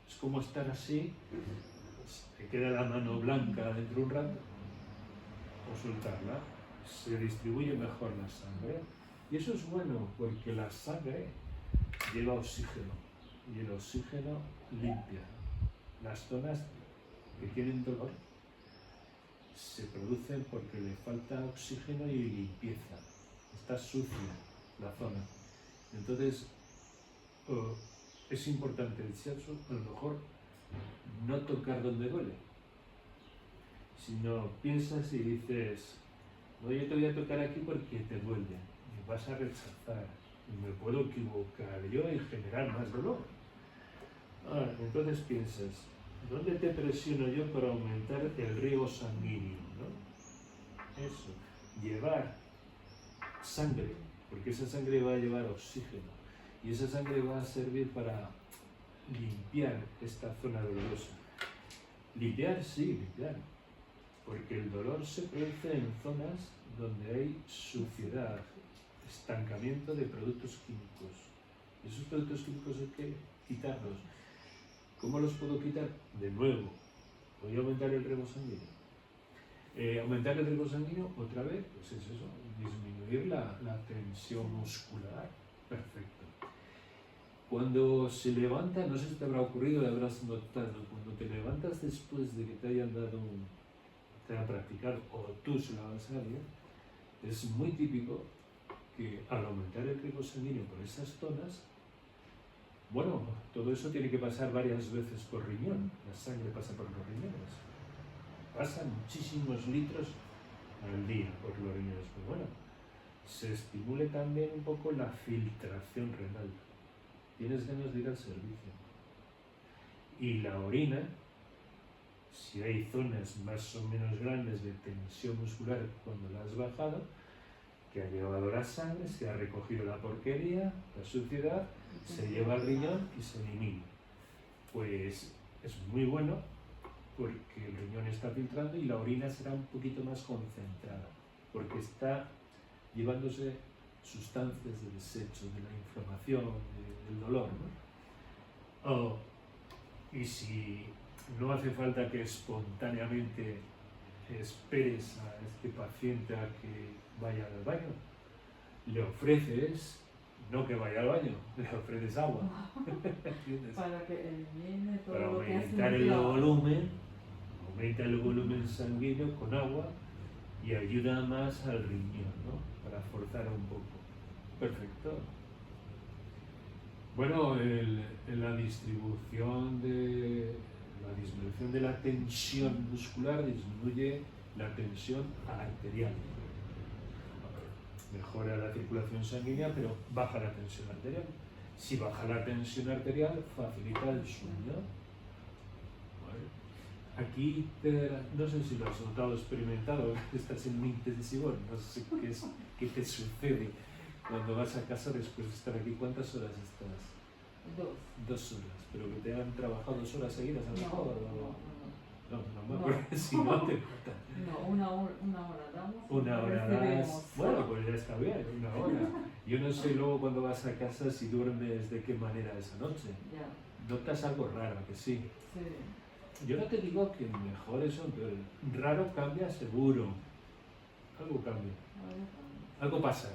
Es como estar así, pues, te queda la mano blanca dentro de un rato, o soltarla, se distribuye mejor la sangre. Y eso es bueno porque la sangre lleva oxígeno y el oxígeno limpia. Las zonas que tienen dolor se producen porque le falta oxígeno y limpieza. Está sucia la zona. Entonces, es importante el shiatsu, a lo mejor no tocar donde duele, sino piensas y dices, no, yo te voy a tocar aquí porque te duele, me vas a rechazar, y me puedo equivocar yo y generar más dolor. Entonces piensas, ¿dónde te presiono yo para aumentar el riego sanguíneo? ¿No? Eso, llevar sangre, porque esa sangre va a llevar oxígeno y esa sangre va a servir para limpiar esta zona dolorosa. Limpiar, sí, limpiar, porque el dolor se produce en zonas donde hay suciedad, estancamiento de productos químicos. Y esos productos químicos hay que quitarlos. ¿Cómo los puedo quitar? De nuevo, voy a aumentar el riego sanguíneo. Aumentar el riego sanguíneo otra vez, pues es eso, disminuir la tensión muscular. Perfecto. Cuando se levanta, no sé si te habrá ocurrido, lo habrás notado, cuando te levantas después de que te hayan practicado o tú se la vas a dar, es muy típico que al aumentar el riego sanguíneo por esas zonas, bueno, todo eso tiene que pasar varias veces por riñón, la sangre pasa por los riñones, pasan muchísimos litros al día por los riñones, pero bueno, se estimule también un poco la filtración renal. Tienes ganas de ir al servicio. Y la orina, si hay zonas más o menos grandes de tensión muscular cuando la has bajado, que ha llevado la sangre, se ha recogido la porquería, la suciedad, se lleva al riñón y se elimina. Pues es muy bueno porque el riñón está filtrando y la orina será un poquito más concentrada, porque está llevándose sustancias de desecho, de la inflamación, del dolor, ¿no? Y si no hace falta que espontáneamente esperes a este paciente a que vaya al baño, le ofreces, no que vaya al baño, le ofreces agua. ¿Entiendes? Para que elimine todo Para lo que hace aumentar el inflamado. volumen, aumenta el volumen sanguíneo con agua y ayuda más al riñón, ¿no? Para forzar un poco. Perfecto. Bueno, la distribución de la disminución de la tensión muscular disminuye la tensión arterial. Mejora la circulación sanguínea, pero baja la tensión arterial. Si baja la tensión arterial, facilita el sueño. Bueno, aquí no sé si lo has notado, experimentado, estás en mi intensivo, no sé qué te sucede cuando vas a casa después de estar aquí. ¿Cuántas horas estás? 2. 2 horas, pero que te han trabajado 2 horas seguidas a lo mejor. No me No. acuerdo, si no te cortan. No, una hora damos. Una hora recibimos. das. Bueno, pues ya está bien, una hora. Yo no sé luego cuando vas a casa si duermes de qué manera esa noche. Ya, Notas algo raro, que sí. sí. Yo no te digo que mejores son, pero raro cambia seguro. Algo cambia. Algo pasa.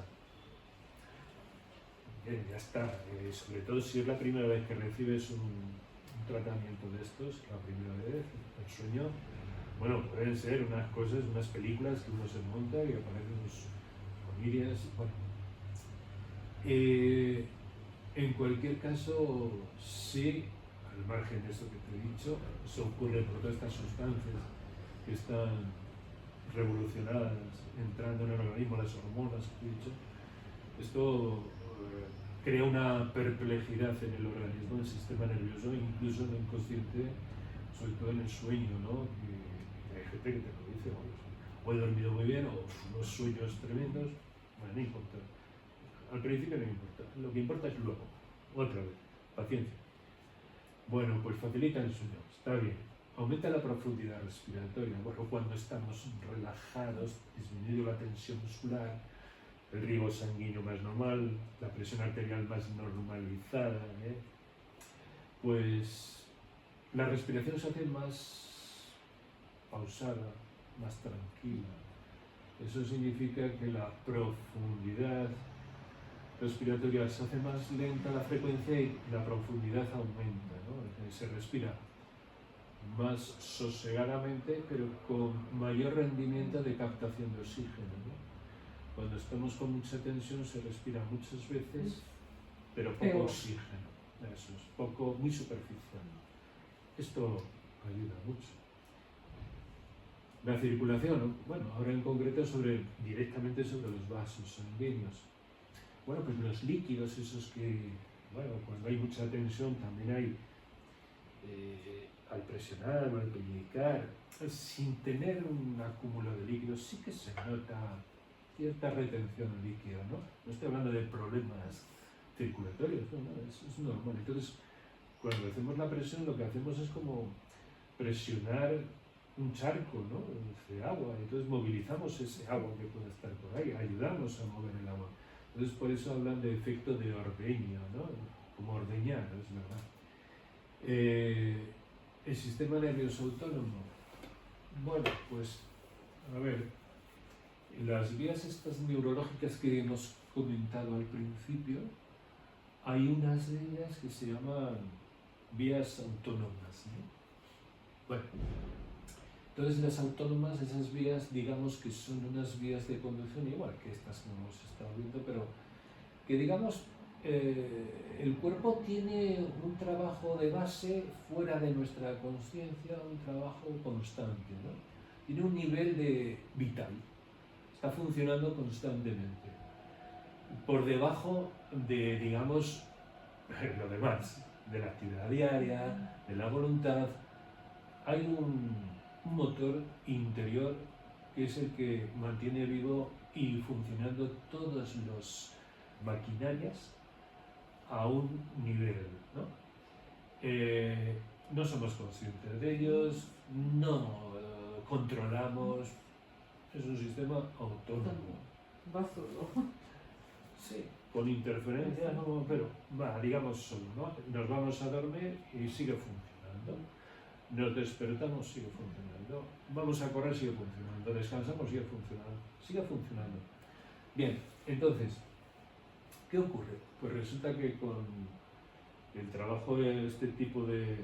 Bien, ya está. Sobre todo si es la primera vez que recibes un tratamiento de estos, la primera vez, el sueño. Bueno, pueden ser unas cosas, unas películas que uno se monta y aparecen sus familias. Bueno. En cualquier caso, sí, al margen de esto que te he dicho, se ocurre por todas estas sustancias que están revolucionadas, entrando en el organismo, las hormonas que he dicho. Esto crea una perplejidad en el organismo, en el sistema nervioso, incluso en el inconsciente, sobre todo en el sueño, ¿no? Hay gente que te lo dice, o he dormido muy bien, o unos sueños tremendos. Bueno, no importa. Al principio no importa, lo que importa es luego. Otra vez, paciencia. Bueno, pues facilita el sueño, está bien. Aumenta la profundidad respiratoria. Bueno, cuando estamos relajados, disminuye la tensión muscular, el riego sanguíneo más normal, la presión arterial más normalizada, pues la respiración se hace más pausada, más tranquila. Eso significa que la profundidad respiratoria se hace más lenta, la frecuencia, y la profundidad aumenta, ¿no? Se respira más sosegadamente, pero con mayor rendimiento de captación de oxígeno, ¿no? Cuando estamos con mucha tensión se respira muchas veces, pero poco oxígeno. Eso es, poco, muy superficial. Esto ayuda mucho. La circulación, bueno, ahora en concreto directamente sobre los vasos sanguíneos. Bueno, pues los líquidos, esos que, bueno, cuando hay mucha tensión también hay, al presionar o al pellizcar, sin tener un acúmulo de líquidos, sí que se nota cierta retención de líquido, ¿no? No estoy hablando de problemas circulatorios, no, eso es normal. Entonces, cuando hacemos la presión, lo que hacemos es como presionar un charco, ¿no? De agua, entonces movilizamos ese agua que pueda estar por ahí, ayudamos a mover el agua. Entonces, por eso hablan de efecto de ordeña, ¿no? Como ordeñar, es verdad. El sistema nervioso autónomo. Bueno, pues, a ver, las vías estas neurológicas que hemos comentado al principio, hay unas de ellas que se llaman vías autónomas, ¿no? Bueno, entonces las autónomas, esas vías, digamos que son unas vías de conducción igual que estas que hemos estado viendo, pero que digamos, el cuerpo tiene un trabajo de base fuera de nuestra consciencia, un trabajo constante, ¿no? Tiene un nivel de vital, está funcionando constantemente. Por debajo de, digamos, lo demás, de la actividad diaria, de la voluntad, hay un motor interior que es el que mantiene vivo y funcionando todas las maquinarias a un nivel, ¿no? no somos conscientes de ellos, no controlamos, es un sistema autónomo. Va solo. Sí, con interferencias, no, pero va, digamos solo, ¿no? Nos vamos a dormir y sigue funcionando. Nos despertamos, sigue funcionando. Vamos a correr, sigue funcionando. Descansamos, sigue funcionando. Sigue funcionando. Bien, entonces, ¿qué ocurre? Pues resulta que con el trabajo de este tipo de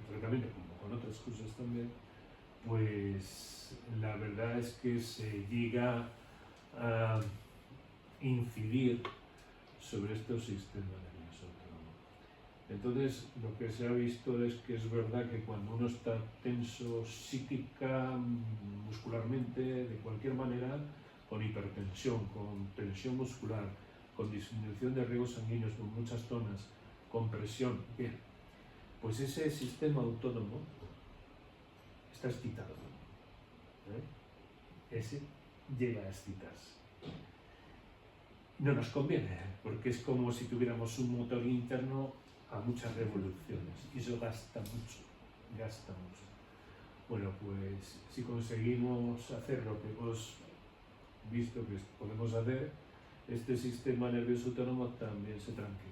tratamiento, como con otras cosas también, pues la verdad es que se llega a incidir sobre estos sistemas nerviosos autónomos. Entonces, lo que se ha visto es que es verdad que cuando uno está tenso psíquica, muscularmente, de cualquier manera, con hipertensión, con tensión muscular, con disminución de riegos sanguíneos, con muchas zonas, con presión, bien, pues ese sistema autónomo está excitado. Ese llega a excitarse. No nos conviene, porque es como si tuviéramos un motor interno a muchas revoluciones y eso gasta mucho. Bueno, pues si conseguimos hacer lo que hemos visto que podemos hacer, este sistema nervioso autónomo también se tranquiliza.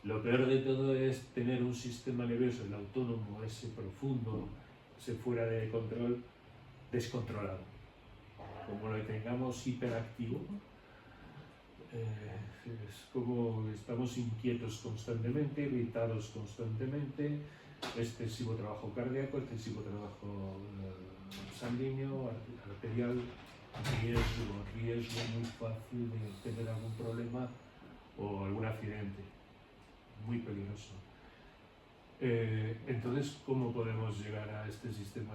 Lo peor de todo es tener un sistema nervioso, el autónomo, ese profundo, ese fuera de control, descontrolado. Como lo tengamos hiperactivo, es como estamos inquietos constantemente, irritados constantemente, excesivo trabajo cardíaco, excesivo trabajo sanguíneo, arterial, riesgo muy fácil de tener algún problema o algún accidente, muy peligroso. Entonces, ¿cómo podemos llegar a este sistema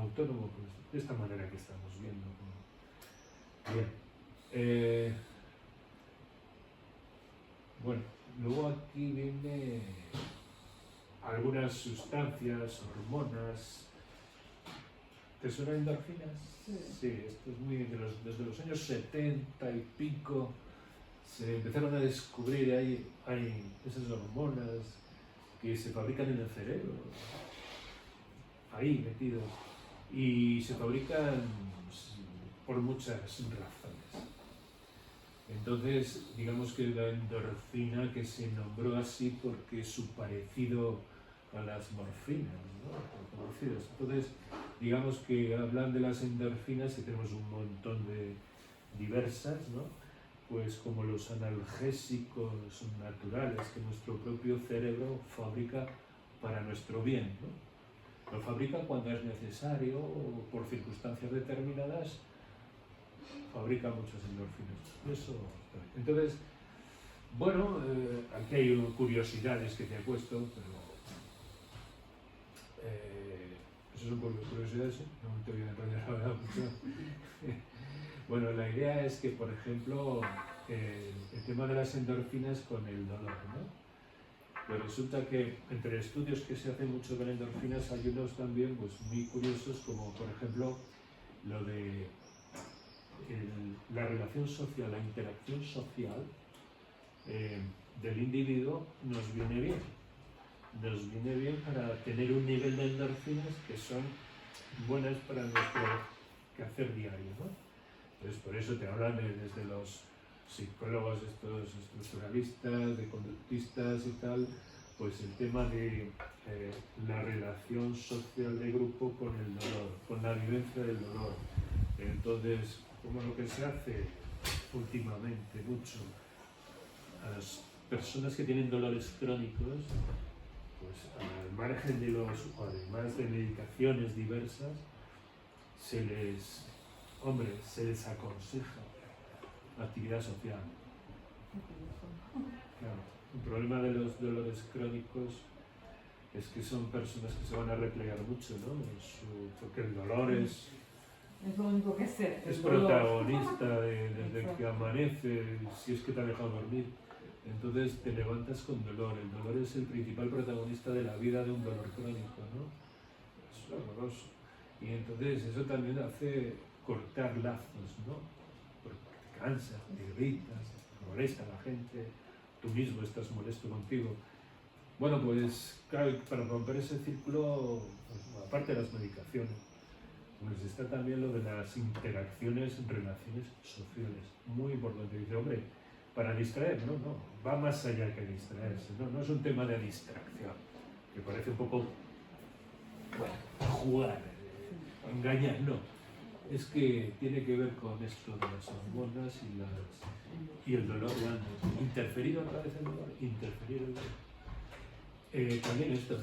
autónomo? Pues de esta manera que estamos viendo. Bien. Bueno, luego aquí viene algunas sustancias, hormonas. ¿Te suenan endorfinas? Sí, esto es muy desde los años 70 y pico se empezaron a descubrir hay esas hormonas que se fabrican en el cerebro, ahí metidos, y se fabrican por muchas razones. Entonces, digamos que la endorfina, que se nombró así porque es su parecido a las morfinas, ¿no? Entonces, digamos que hablan de las endorfinas y tenemos un montón de diversas, ¿no? Pues como los analgésicos naturales que nuestro propio cerebro fabrica para nuestro bien, ¿no? Lo fabrica cuando es necesario o por circunstancias determinadas, fabrica muchas endorfinas. Eso. Entonces, bueno, aquí hay curiosidades que te he puesto, pero eso son curiosidades, no te voy a enrollar ahora mucho. Bueno, la idea es que, por ejemplo, el tema de las endorfinas con el dolor, ¿no? Pues resulta que entre estudios que se hacen mucho con endorfinas hay unos también pues, muy curiosos, como por ejemplo lo de la relación social, la interacción social del individuo nos viene bien. Nos viene bien para tener un nivel de endorfinas que son buenas para nuestro quehacer diario, ¿no? Entonces, por eso te hablan desde los psicólogos, estos estructuralistas, de conductistas y tal, pues el tema de la relación social de grupo con el dolor, con la vivencia del dolor. Entonces, como lo que se hace últimamente mucho a las personas que tienen dolores crónicos, pues al margen de además de medicaciones diversas, se les aconseja actividad social. Claro, el problema de los dolores crónicos es que son personas que se van a replegar mucho, ¿no? Porque el dolor es lo único que sé. Es protagonista desde que amanece, si es que te ha dejado dormir. Entonces te levantas con dolor. El dolor es el principal protagonista de la vida de un dolor crónico, ¿no? Es horroroso. Y entonces eso también hace cortar lazos, ¿no? Porque te cansas, te irritas, te molesta a la gente, tú mismo estás molesto contigo. Bueno, pues claro, para romper ese círculo, pues, aparte de las medicaciones, pues está también lo de las interacciones, relaciones sociales. Muy importante. Dice, hombre, para distraer, no, va más allá que distraerse, no es un tema de distracción, que parece un poco, bueno, jugar, engañar, no. Es que tiene que ver con esto de las hormonas y el dolor de antes. Interferir otra vez el dolor, interferir el dolor. También esto,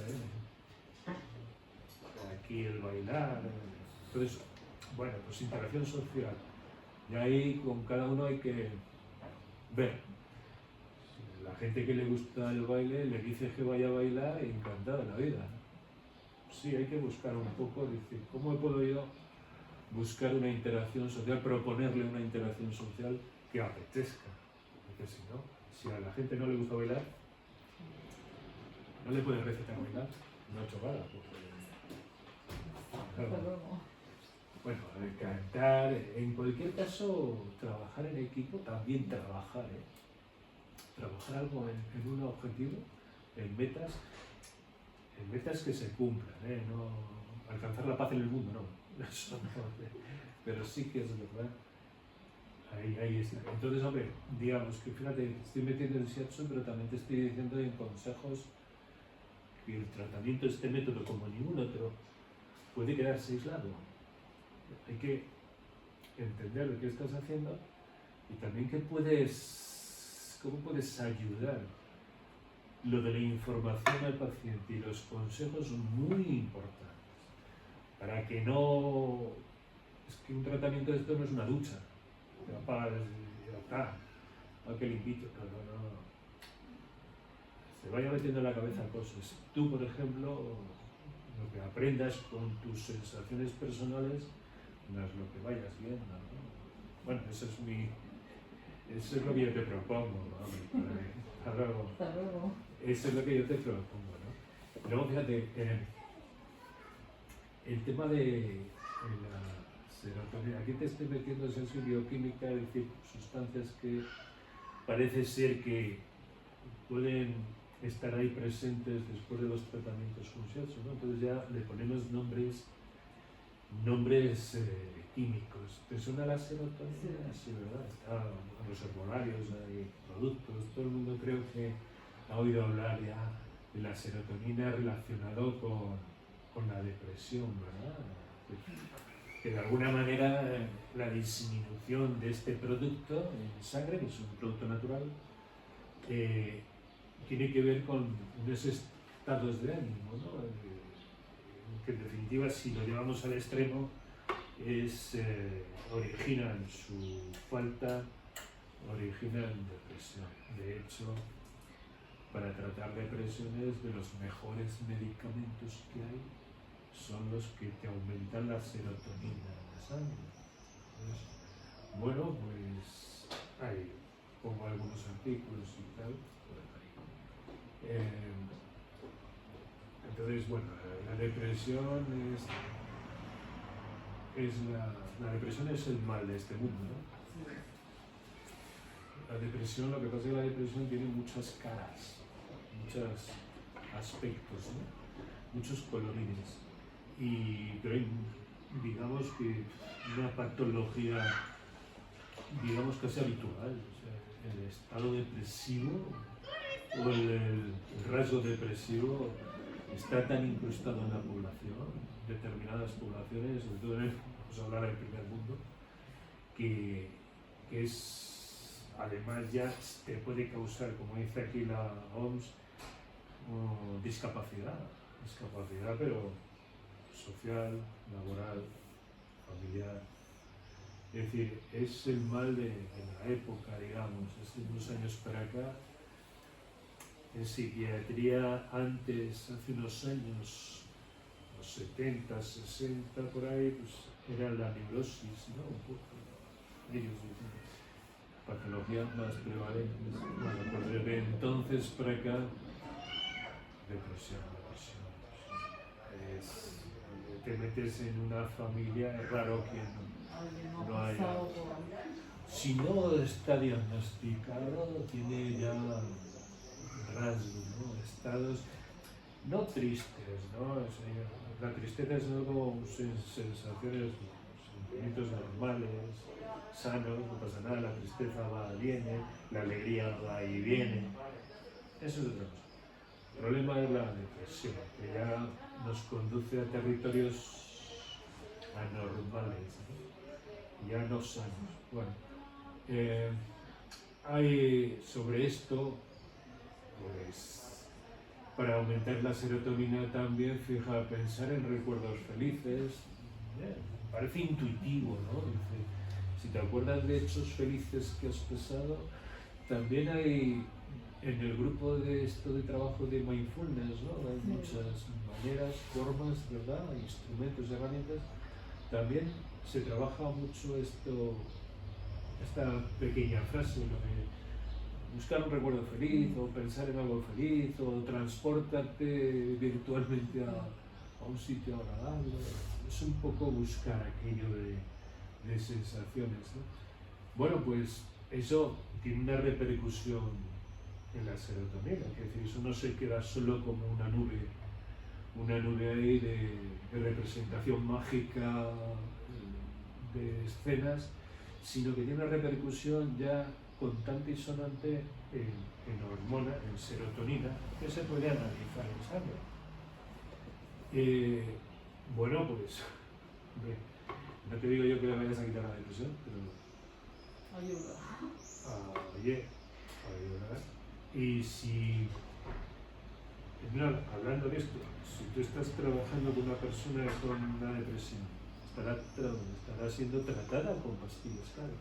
aquí el bailar. Entonces, bueno, pues interacción social. Y ahí con cada uno hay que ver. La gente que le gusta el baile le dice que vaya a bailar y encantada la vida. Sí, hay que buscar un poco, decir, ¿cómo puedo yo buscar una interacción social, proponerle una interacción social que apetezca? Porque si no, si a la gente no le gusta bailar, no le puedes recetar bailar, no ha hecho nada. Bueno, cantar, en cualquier caso, trabajar en equipo, también trabajar, trabajar algo en un objetivo, en metas que se cumplan, no alcanzar la paz en el mundo, no, eso no, pero sí que es verdad, ahí está. Entonces, hombre, digamos que fíjate, estoy metiendo en shiatsu, pero también te estoy diciendo en consejos que el tratamiento, este método como ningún otro, puede quedarse aislado. Hay que entender lo que estás haciendo y también cómo puedes ayudar. Lo de la información al paciente y los consejos son muy importantes para que no... Es que un tratamiento de esto no es una ducha, te apagas y ya está, a que limpito, no. Se vaya metiendo en la cabeza cosas. Tú, por ejemplo, lo que aprendas con tus sensaciones personales, no es lo que vayas viendo, ¿no? Bueno, eso es lo que yo te propongo, ¿no? Hasta luego. Hasta luego. Eso es lo que yo te propongo, ¿no? Luego, fíjate, el tema de la serotonina, aquí te estoy metiendo en bioquímica, es decir, sustancias que parece ser que pueden estar ahí presentes después de los tratamientos con shiatsu, ¿no? Entonces ya le ponemos nombres químicos. ¿Te suena la serotonina? Sí, ¿verdad? Está en los herbolarios, hay productos, todo el mundo creo que ha oído hablar ya de la serotonina relacionado con la depresión, ¿verdad? Que de alguna manera la disminución de este producto en sangre, que es un producto natural, tiene que ver con unos estados de ánimo, ¿no? Que en definitiva, si lo llevamos al extremo, originan su falta, originan depresión. De hecho, para tratar depresiones, de los mejores medicamentos que hay son los que te aumentan la serotonina en la sangre. Entonces, bueno, pues ahí pongo algunos artículos y tal. Entonces, bueno, la depresión la depresión es el mal de este mundo, ¿no? La depresión, lo que pasa es que la depresión tiene muchas caras, muchos aspectos, ¿no? Muchos colorines. Pero hay, digamos que una patología, digamos casi habitual, o sea, el estado depresivo o el rasgo depresivo está tan incrustado en la población, determinadas poblaciones, sobre todo vamos a hablar del primer mundo, que es, además ya te puede causar, como dice aquí la OMS, discapacidad, pero social, laboral, familiar. Es decir, es el mal de la época, digamos, hace unos años para acá. En psiquiatría antes, hace unos años, los 70, 60, por ahí, pues era la neurosis, ¿no? Un poco, ellos dicen, patologías más prevalentes. Bueno, pues desde entonces para acá, depresión. Te metes en una familia, es raro que no haya. Si no está diagnosticado, tiene ya rasgo, ¿no? Estados no tristes, ¿no? O sea, la tristeza es algo, sensaciones, sentimientos normales, sanos, no pasa nada, la tristeza va y viene, la alegría va y viene. Eso es otra cosa. El problema es la depresión, que ya nos conduce a territorios anormales, ¿no? Ya no sanos. Bueno, hay sobre esto, pues, para aumentar la serotonina también, fija, pensar en recuerdos felices, parece intuitivo, ¿no? Dice, si te acuerdas de hechos felices que has pasado, también hay en el grupo de esto de trabajo de mindfulness, ¿no? Hay muchas maneras, formas, ¿verdad? Instrumentos, herramientas. También se trabaja mucho esta pequeña frase, lo de buscar un recuerdo feliz, o pensar en algo feliz, o transportarte virtualmente a un sitio agradable. Es un poco buscar aquello de sensaciones, ¿no? Bueno, pues eso tiene una repercusión en la serotonina, es decir, eso no se queda solo como una nube ahí de representación mágica de escenas, sino que tiene una repercusión ya contante y sonante en hormona, en serotonina, que se puede analizar en sangre. Bueno, pues, hombre, no te digo yo que le vayas a quitar la depresión, pero ayuda. Y si, hablando de esto, si tú estás trabajando con una persona con una depresión, estará siendo tratada con pastillas, claro.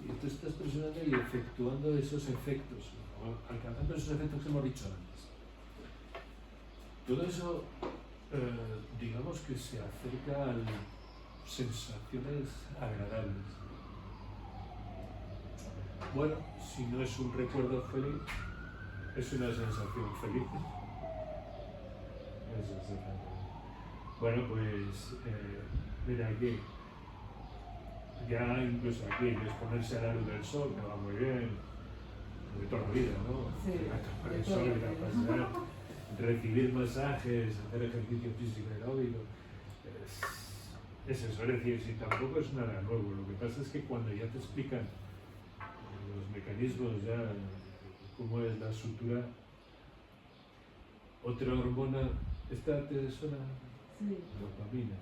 Y tú estás presionando y efectuando esos efectos, o alcanzando esos efectos que hemos dicho antes. Todo eso, digamos que se acerca a sensaciones agradables. Bueno, si no es un recuerdo feliz, es una sensación feliz. Bueno, pues, mira aquí. Ya incluso aquí, exponerse a la luz del sol, que va muy bien, de toda la vida, ¿no? Sí, tomar el sol, ir a pasear, recibir masajes, hacer ejercicio físico aeróbico. Es eso, es decir, si tampoco es nada nuevo. Lo que pasa es que cuando ya te explican los mecanismos, ya cómo es la sutura, otra hormona, ¿esta te suena? Sí. Dopamina.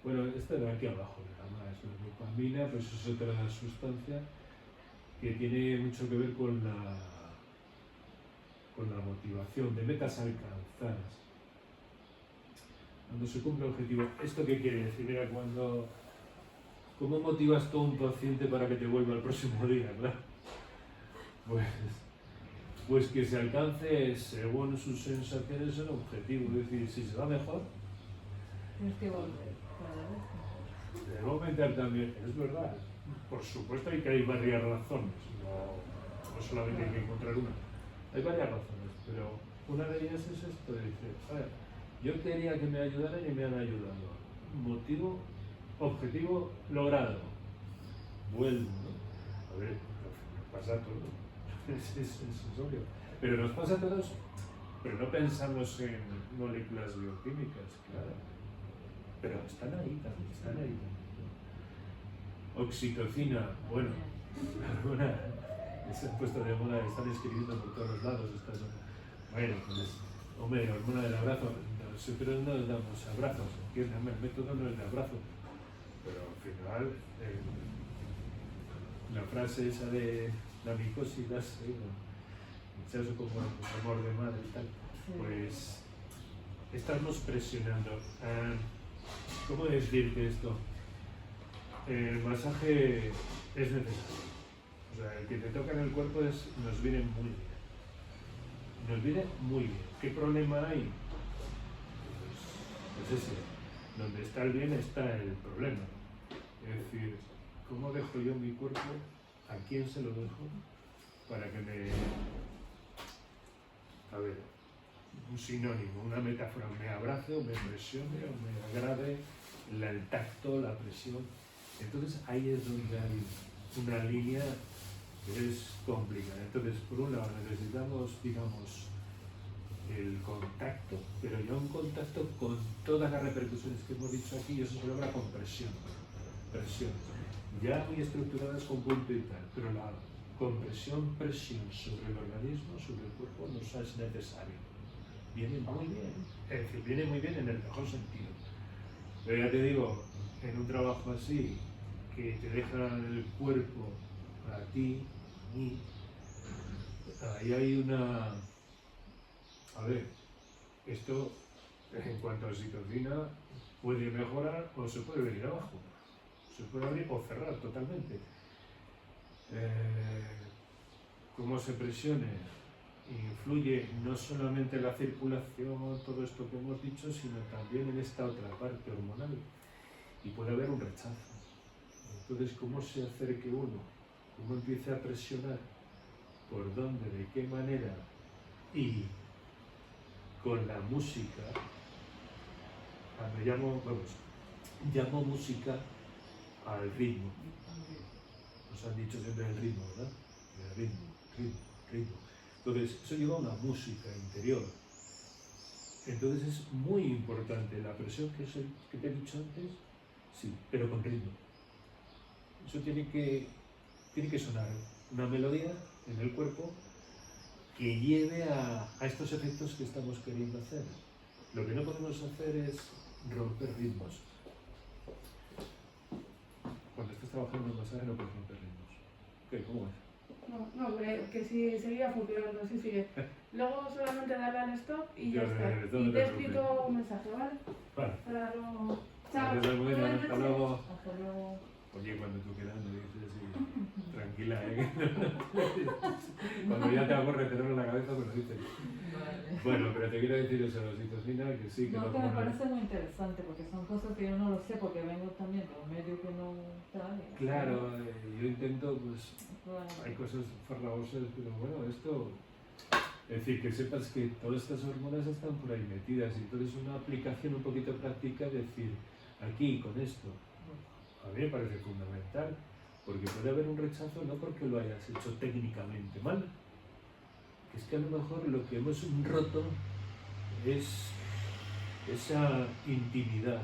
Bueno, esta de aquí abajo, además, la dopamina, pues es otra sustancia que tiene mucho que ver con la motivación de metas alcanzadas. Cuando se cumple el objetivo, ¿esto qué quiere decir? Mira, ¿cómo motivas tú a un paciente para que te vuelva el próximo día, claro? Pues que se alcance, según sus sensaciones, el objetivo. Es decir, si se va mejor, Tienes que volver. debe aumentar también, es verdad. Por supuesto que hay varias razones, no solamente hay que encontrar una. Hay varias razones, pero una de ellas es esto, de decir, a ver, yo quería que me ayudaran y me han ayudado. Motivo, objetivo logrado. Vuelvo, ¿no? A ver, nos pasa a todos. Es obvio. Pero nos pasa a todos, pero no pensamos en moléculas bioquímicas, claro. Pero están ahí también, están ahí. Oxitocina, bueno, alguna se han puesto de moda, están escribiendo por todos los lados. Bueno, pues, hombre, la hormona del abrazo, nosotros no damos abrazos, entiéndeme, el método no es de abrazo, pero al final, la frase esa de la micosis, eso como amor de madre y tal, pues estamos presionando. ¿Cómo decirte esto? El masaje es necesario. O sea, el que te toca en el cuerpo nos viene muy bien. Nos viene muy bien. ¿Qué problema hay? Pues ese. Donde está el bien está el problema. Es decir, ¿cómo dejo yo mi cuerpo? ¿A quién se lo dejo? Para que a ver, un sinónimo, una metáfora, me abrace o me presione o me agrade el tacto, la presión. Entonces ahí es donde hay una línea es complicado. Entonces, por un lado necesitamos, digamos, el contacto, pero ya un contacto con todas las repercusiones que hemos dicho aquí, y eso se logra con presión, ya muy estructuradas con punto y tal, pero la compresión, presión sobre el organismo, sobre el cuerpo, nos es necesario. Viene muy bien, es decir, viene muy bien en el mejor sentido. Pero ya te digo, en un trabajo así, que te deja el cuerpo a ti, a mí, ahí hay una... A ver, esto en cuanto a oxitocina puede mejorar o se puede venir abajo, se puede abrir o cerrar totalmente. Cómo se presione influye no solamente en la circulación, todo esto que hemos dicho, sino también en esta otra parte hormonal, y puede haber un rechazo. Entonces, ¿cómo se acerque uno? ¿Cómo empieza a presionar? ¿Por dónde? ¿De qué manera? Y con la música, llamo música al ritmo. Nos han dicho siempre el ritmo, ¿verdad? El ritmo. Entonces, eso lleva a una música interior. Entonces es muy importante la presión que te he dicho antes, sí, pero con ritmo. Eso tiene que sonar una melodía en el cuerpo que lleve a estos efectos que estamos queriendo hacer. Lo que no podemos hacer es romper ritmos. Cuando estás trabajando en masaje no puedes romper ritmos. ¿Qué? ¿Cómo es? No, que si seguía funcionando, sí sigue. Luego solamente darle al stop y ya está. Y te he escrito un mensaje, ¿vale? Vale. Para luego... Chao. Hasta luego. Hasta luego. Oye, cuando tú quieras me dices, sí, tranquila, Cuando ya te hago retener en la cabeza, pues lo dices. Vale. Bueno, pero te quiero decir eso, la oxitocina, que sí, que No, no que me como parece muy interesante porque son cosas que yo no lo sé porque vengo también de un medio que no tal. Claro, yo intento, pues, Bueno, hay cosas farragosas, pero bueno, esto... Es decir, que sepas que todas estas hormonas están por ahí metidas, y entonces una aplicación un poquito práctica, es decir, aquí, con esto, a mí me parece fundamental, porque puede haber un rechazo no porque lo hayas hecho técnicamente mal, que es que a lo mejor lo que hemos roto es esa intimidad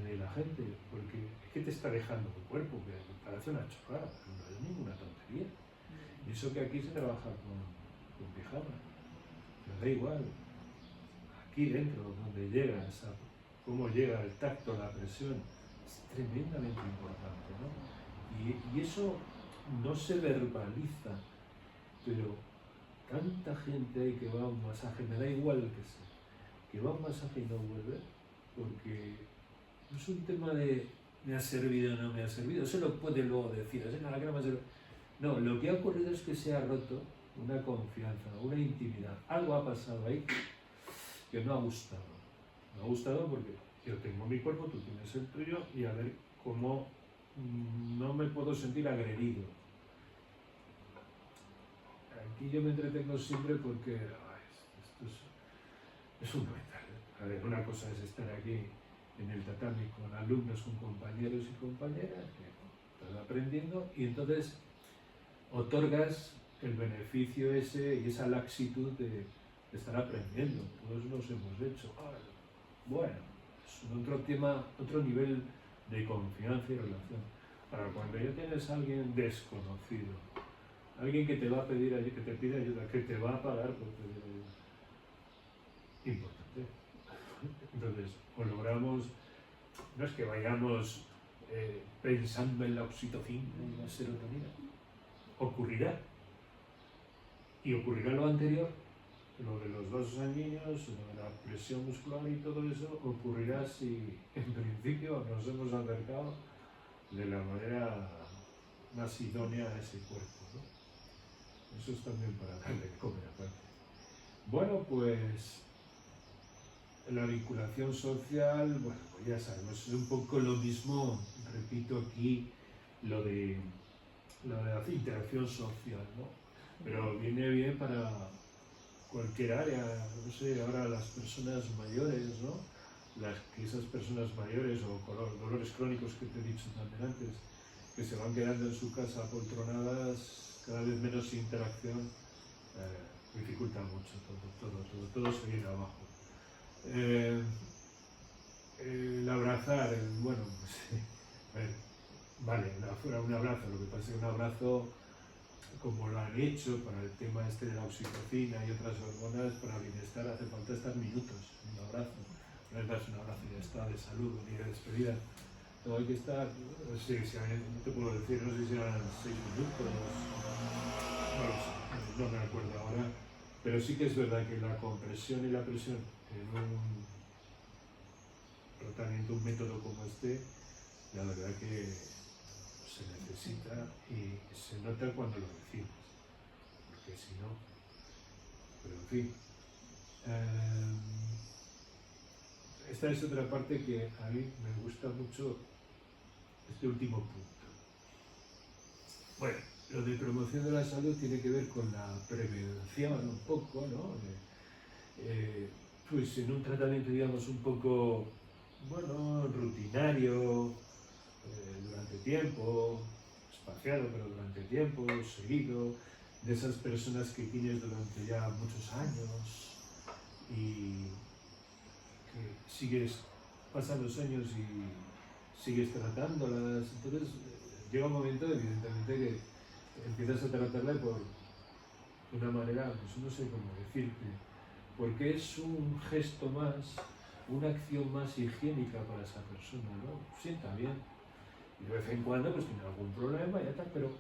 de la gente, porque es que te está dejando tu cuerpo, que me parece una chorrada, no es ninguna tontería. Y eso que aquí se trabaja con pijama, pero da igual, aquí dentro, donde llega cómo llega el tacto, la presión, es tremendamente importante, ¿no? Y eso no se verbaliza, pero tanta gente hay que va a un masaje, me da igual que sea, que va a un masaje y no vuelve, porque no es un tema de me ha servido o no me ha servido, eso lo puede luego decir, así nada que no me ha servido. No, lo que ha ocurrido es que se ha roto una confianza, una intimidad, algo ha pasado ahí que no ha gustado. No ha gustado porque yo tengo mi cuerpo, tú tienes el tuyo, y a ver cómo no me puedo sentir agredido. Aquí yo me entretengo siempre porque esto es un metal. A ver, una cosa es estar aquí en el tatami con alumnos, con compañeros y compañeras que estás aprendiendo, y entonces otorgas el beneficio ese y esa laxitud de estar aprendiendo. Todos nos hemos hecho. Bueno, es otro tema, otro nivel de confianza y relación. Ahora, cuando ya tienes a alguien desconocido, alguien que te va a pedir ayuda, que te pide ayuda, que te va a pagar por pedir ayuda, importante. Entonces, o logramos, no es que vayamos pensando en la oxitocina y la serotonina, ocurrirá. Y ocurrirá lo anterior, lo de los vasos sanguíneos, lo de la presión muscular y todo eso, ocurrirá si en principio nos hemos acercado de la manera más idónea a ese cuerpo, ¿no? Eso es también para darle de comer aparte. Bueno, pues la vinculación social, bueno, pues ya sabemos, es un poco lo mismo, repito aquí, lo de la interacción social, ¿no? Pero viene bien para cualquier área, no sé, ahora las personas mayores, ¿no? Esas personas mayores o con los dolores crónicos que te he dicho también antes, que se van quedando en su casa apoltronadas, cada vez menos interacción, dificulta mucho todo se viene abajo. El abrazar, bueno, pues, a ver, vale, un abrazo, lo que pasa es que un abrazo, como lo han hecho para el tema este de la oxitocina y otras hormonas, para bienestar hace falta estar minutos en un abrazo. No es darse un abrazo y ya está, de salud ni de despedida. No hay que estar, no sé, no te puedo decir, no sé si eran 6 minutos, no lo sé, no me acuerdo ahora, pero sí que es verdad que la compresión y la presión en un tratamiento, un método como este, la verdad que se necesita y se nota cuando lo decimos, porque si no, pero en fin. Esta es otra parte que a mí me gusta mucho, este último punto. Bueno, lo de promoción de la salud tiene que ver con la prevención un poco, ¿no? Pues en un tratamiento, digamos, un poco, bueno, rutinario, durante tiempo, espaciado, pero durante tiempo, seguido, de esas personas que tienes durante ya muchos años y que sigues, pasan los años y sigues tratándolas. Entonces llega un momento, evidentemente, que empiezas a tratarla por una manera, pues no sé cómo decirte, porque es un gesto más, una acción más higiénica para esa persona, ¿no? Sienta bien. Y de vez en cuando pues tiene algún problema y ya tal, pero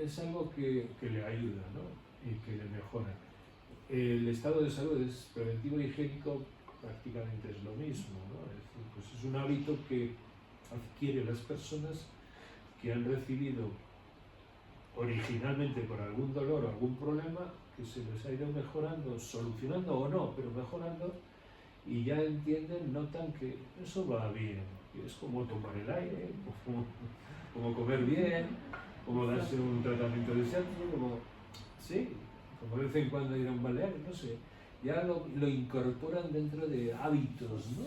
es algo que le ayuda, ¿no? Y que le mejora. El estado de salud es preventivo y higiénico, prácticamente es lo mismo, ¿no? Es decir, pues es un hábito que adquieren las personas que han recibido originalmente por algún dolor o algún problema, que se les ha ido mejorando, solucionando o no, pero mejorando, y ya entienden, notan que eso va bien, que es como tomar el aire, como comer bien, como darse un tratamiento de salud, como, sí, como de vez en cuando ir a un balneario, no sé, ya lo incorporan dentro de hábitos, ¿no?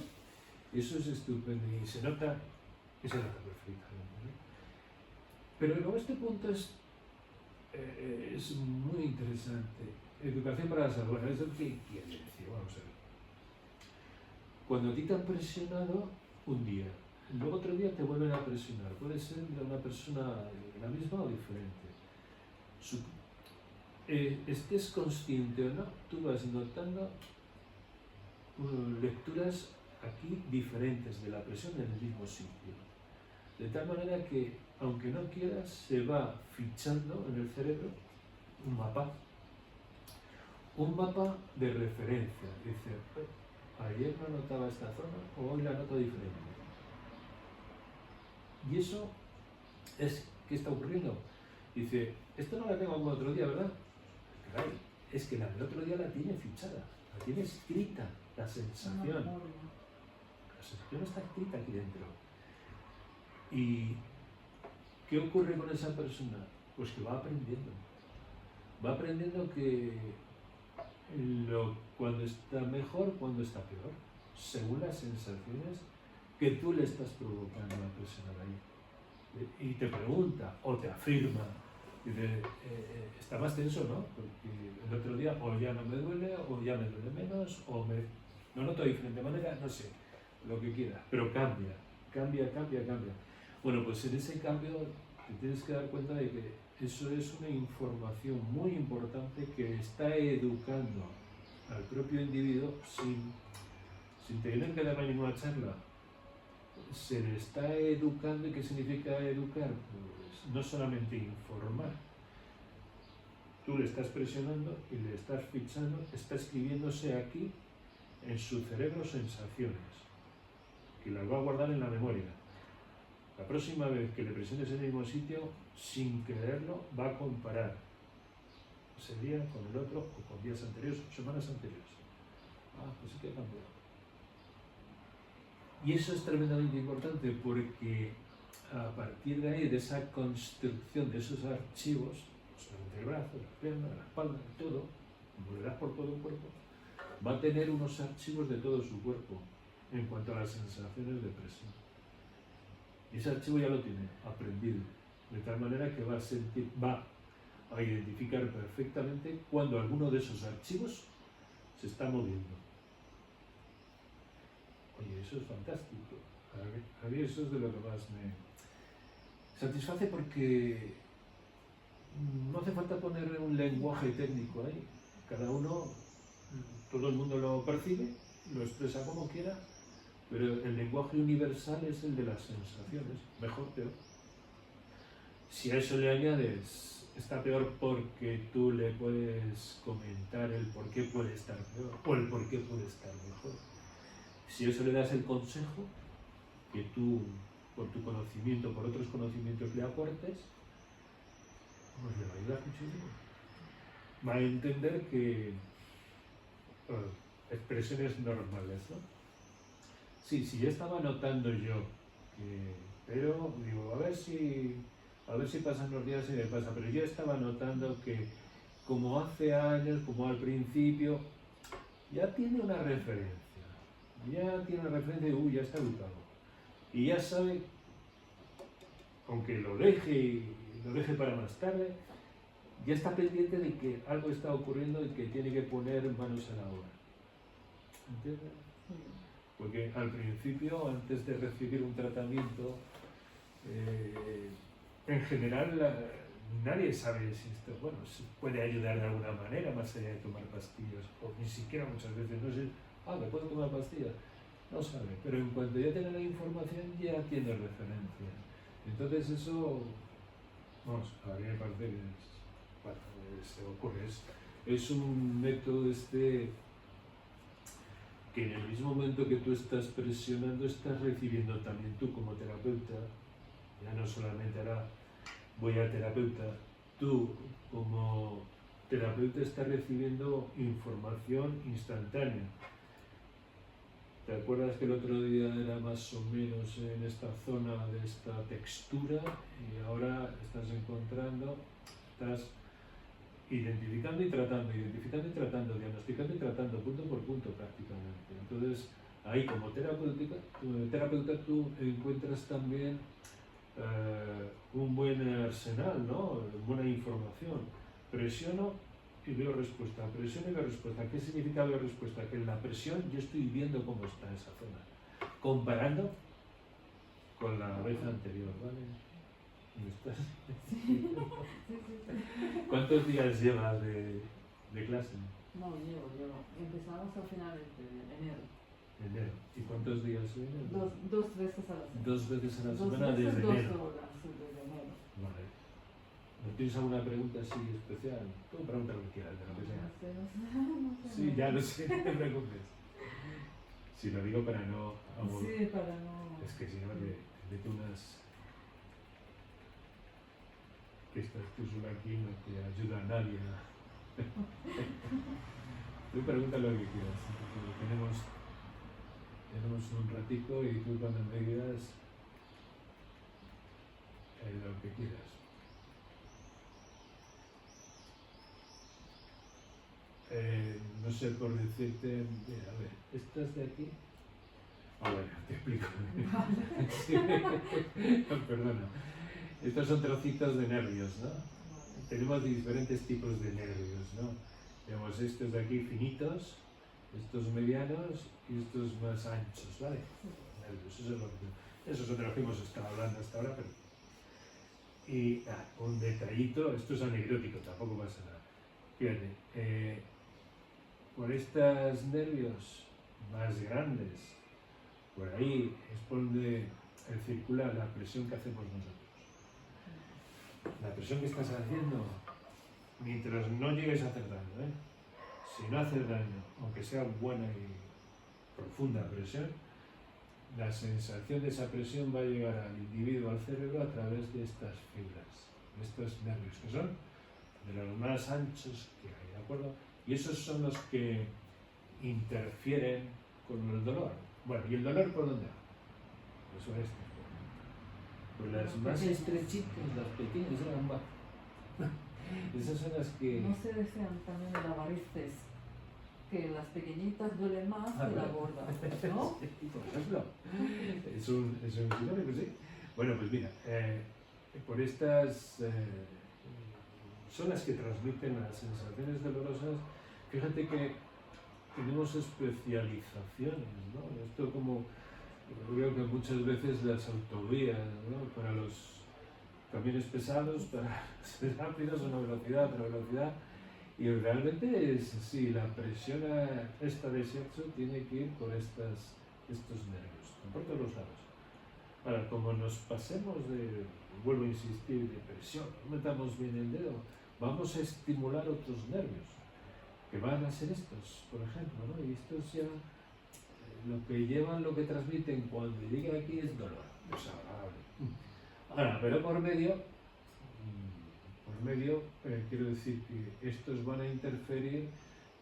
Eso es estupendo y se nota perfectamente, ¿no? Pero luego este punto es muy interesante. Educación para la salud. Bueno, ¿eso qué quiere decir? Vamos a ver. Cuando a ti te han presionado un día, luego otro día te vuelven a presionar. Puede ser de una persona la misma o diferente. Estés consciente o no, tú vas notando lecturas aquí diferentes de la presión en el mismo sitio. De tal manera que, aunque no quieras, se va fichando en el cerebro un mapa de referencia. Dice, ayer no notaba esta zona, o hoy la noto diferente. Y eso es, ¿qué está ocurriendo? Dice, esto no la tengo como otro día, ¿verdad? Caray, es que la del otro día la tiene fichada, la tiene escrita, la sensación. La sensación está escrita aquí dentro. ¿Y qué ocurre con esa persona? Pues que va aprendiendo. Va aprendiendo que cuando está mejor, cuando está peor, según las sensaciones que tú le estás provocando a la persona de ahí. Y te pregunta o te afirma, dice, está más tenso, ¿no? Porque el otro día o ya no me duele, o ya me duele menos, o no noto de diferente manera, no sé, lo que quiera, pero cambia. Bueno, pues en ese cambio te tienes que dar cuenta de que eso es una información muy importante que está educando al propio individuo sin tener que darle ninguna charla. Se le está educando. ¿Y qué significa educar? Pues no solamente informar. Tú le estás presionando y le estás fichando, está escribiéndose aquí en su cerebro sensaciones, que las va a guardar en la memoria. La próxima vez que le presiones en el mismo sitio, sin quererlo, va a comparar ese día con el otro, o con días anteriores, o semanas anteriores. Pues sí que ha cambiado. Y eso es tremendamente importante porque a partir de ahí, de esa construcción de esos archivos, pues el brazo, la pierna, la espalda, todo, como le das por todo el cuerpo, va a tener unos archivos de todo su cuerpo en cuanto a las sensaciones de presión. Y ese archivo ya lo tiene aprendido, de tal manera que va a identificar perfectamente cuando alguno de esos archivos se está moviendo. Oye, eso es fantástico. A mí eso es de lo que más me satisface, porque no hace falta poner un lenguaje técnico ahí. Cada uno, todo el mundo lo percibe, lo expresa como quiera, pero el lenguaje universal es el de las sensaciones, mejor, peor. Si a eso le añades, está peor porque tú le puedes comentar el por qué puede estar peor o el por qué puede estar mejor. Si a eso le das el consejo que tú, por tu conocimiento, por otros conocimientos le aportes, pues le va a ayudar muchísimo. Va a entender que expresiones normales, ¿no? Sí, ya estaba notando yo pero digo, a ver si pasan los días y me pasa, pero yo estaba notando que como hace años, como al principio, ya tiene una referencia y ya está ubicado. Y ya sabe, aunque lo deje para más tarde, ya está pendiente de que algo está ocurriendo y que tiene que poner manos a la obra. ¿Entiendes? Porque al principio, antes de recibir un tratamiento, en general nadie sabe si esto, se puede ayudar de alguna manera más allá de tomar pastillas, o ni siquiera muchas veces no sé, ¿me puedo tomar pastillas? No sabe, pero en cuanto ya tiene la información ya tiene referencias. Entonces eso, a mí me parece que se ocurre, es un método que en el mismo momento que tú estás presionando, estás recibiendo también tú como terapeuta, ya no solamente ahora voy al terapeuta, tú como terapeuta estás recibiendo información instantánea. ¿Te acuerdas que el otro día era más o menos en esta zona de esta textura y ahora estás identificando y tratando, diagnosticando y tratando, punto por punto prácticamente? Entonces, ahí como terapeuta tú encuentras también un buen arsenal, ¿no? Buena información. Presiono y veo respuesta, presiono y veo respuesta. ¿Qué significa veo respuesta? Que en la presión yo estoy viendo cómo está esa zona, comparando con la vez anterior, ¿vale? ¿Cuántos días llevas de clase? No, llevo. Empezamos a finales de enero. ¿Y cuántos días vienen? Dos veces a la semana. 2 veces a la Dos semana veces, desde 2 enero. horas desde enero. Vale. ¿No tienes alguna pregunta así especial? Tú pregunta lo que quieras, de lo que sea. No sé. Sí, ya lo sé, no te preocupes. Si lo digo para no... Sí, para no... Es que si no, te meto unas... Que estás tú sola aquí, no te ayuda a nadie. Tú pregunta lo que quieras. Tenemos un ratico y tú cuando me digas lo que quieras. No sé por decirte, a ver, ¿estas de aquí? Bueno, te explico. Sí. Perdona. Estos son trocitos de nervios, ¿no? Tenemos diferentes tipos de nervios, ¿no? Tenemos estos de aquí finitos, estos medianos y estos más anchos, ¿vale? Nervios, eso es de lo que hemos estado hablando hasta ahora, pero... Y un detallito, esto es anecdótico, tampoco pasa nada. Fíjate, por estos nervios más grandes, por ahí es por donde circula la presión que hacemos nosotros. La presión que estás haciendo, mientras no llegues a hacer daño, si no haces daño, aunque sea buena y profunda presión, la sensación de esa presión va a llegar al individuo, al cerebro, a través de estas fibras, de estos nervios, que son de los más anchos que hay, ¿de acuerdo? Y esos son los que interfieren con el dolor. Bueno, ¿y el dolor por dónde va? Pues sobre esto. Pues las más estrechitas, las pequeñas, esas son las que... No se desean también de la varices, que las pequeñitas duelen más que la gorda, ¿no? Sí, por ejemplo. Es un sinónimo, sí. Bueno, pues mira, por estas zonas que transmiten las sensaciones dolorosas, fíjate que tenemos especializaciones, ¿no? Esto como, yo creo que muchas veces las autovías, ¿no? Para los camiones pesados, para ser rápidos, una velocidad, otra velocidad, y realmente es así, la presión esta de shiatsu tiene que ir por estos nervios, por todos los lados. Ahora, como nos pasemos de, vuelvo a insistir, de presión, no metamos bien el dedo, vamos a estimular otros nervios, que van a ser estos, por ejemplo, ¿no? Y estos ya, lo que llevan, lo que transmiten cuando llega aquí es dolor, desagradable. Ahora, pero por medio, quiero decir que estos van a interferir,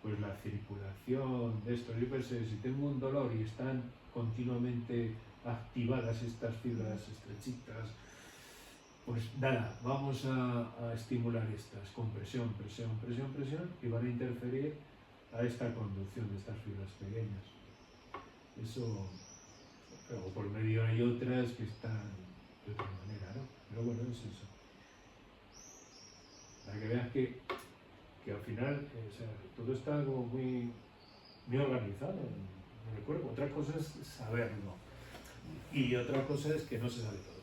pues la circulación de estos. Yo pensé, si tengo un dolor y están continuamente activadas estas fibras estrechitas, pues nada, vamos a estimular estas con presión, y van a interferir a esta conducción de estas fibras pequeñas. Eso, luego por medio hay otras que están de otra manera, ¿no? Pero bueno, es eso. Para que veas que al final, o sea, todo está como muy organizado en el cuerpo. Otra cosa es saberlo. Y otra cosa es que no se sabe todo.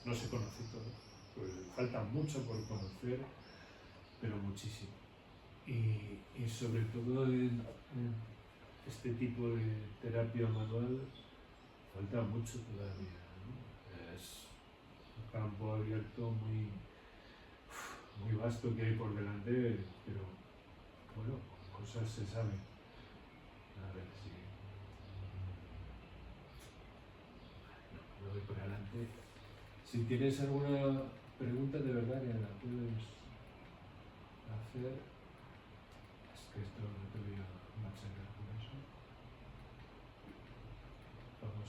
No se conoce todo. Pues falta mucho por conocer, pero muchísimo. Y sobre todo en este tipo de terapia manual falta mucho todavía, ¿no? Es un campo abierto muy vasto que hay por delante, pero bueno, cosas se saben. A ver si no voy por adelante. Si tienes alguna pregunta, de verdad que la puedes hacer. Es que esto no te voy a machacar con eso. Vamos,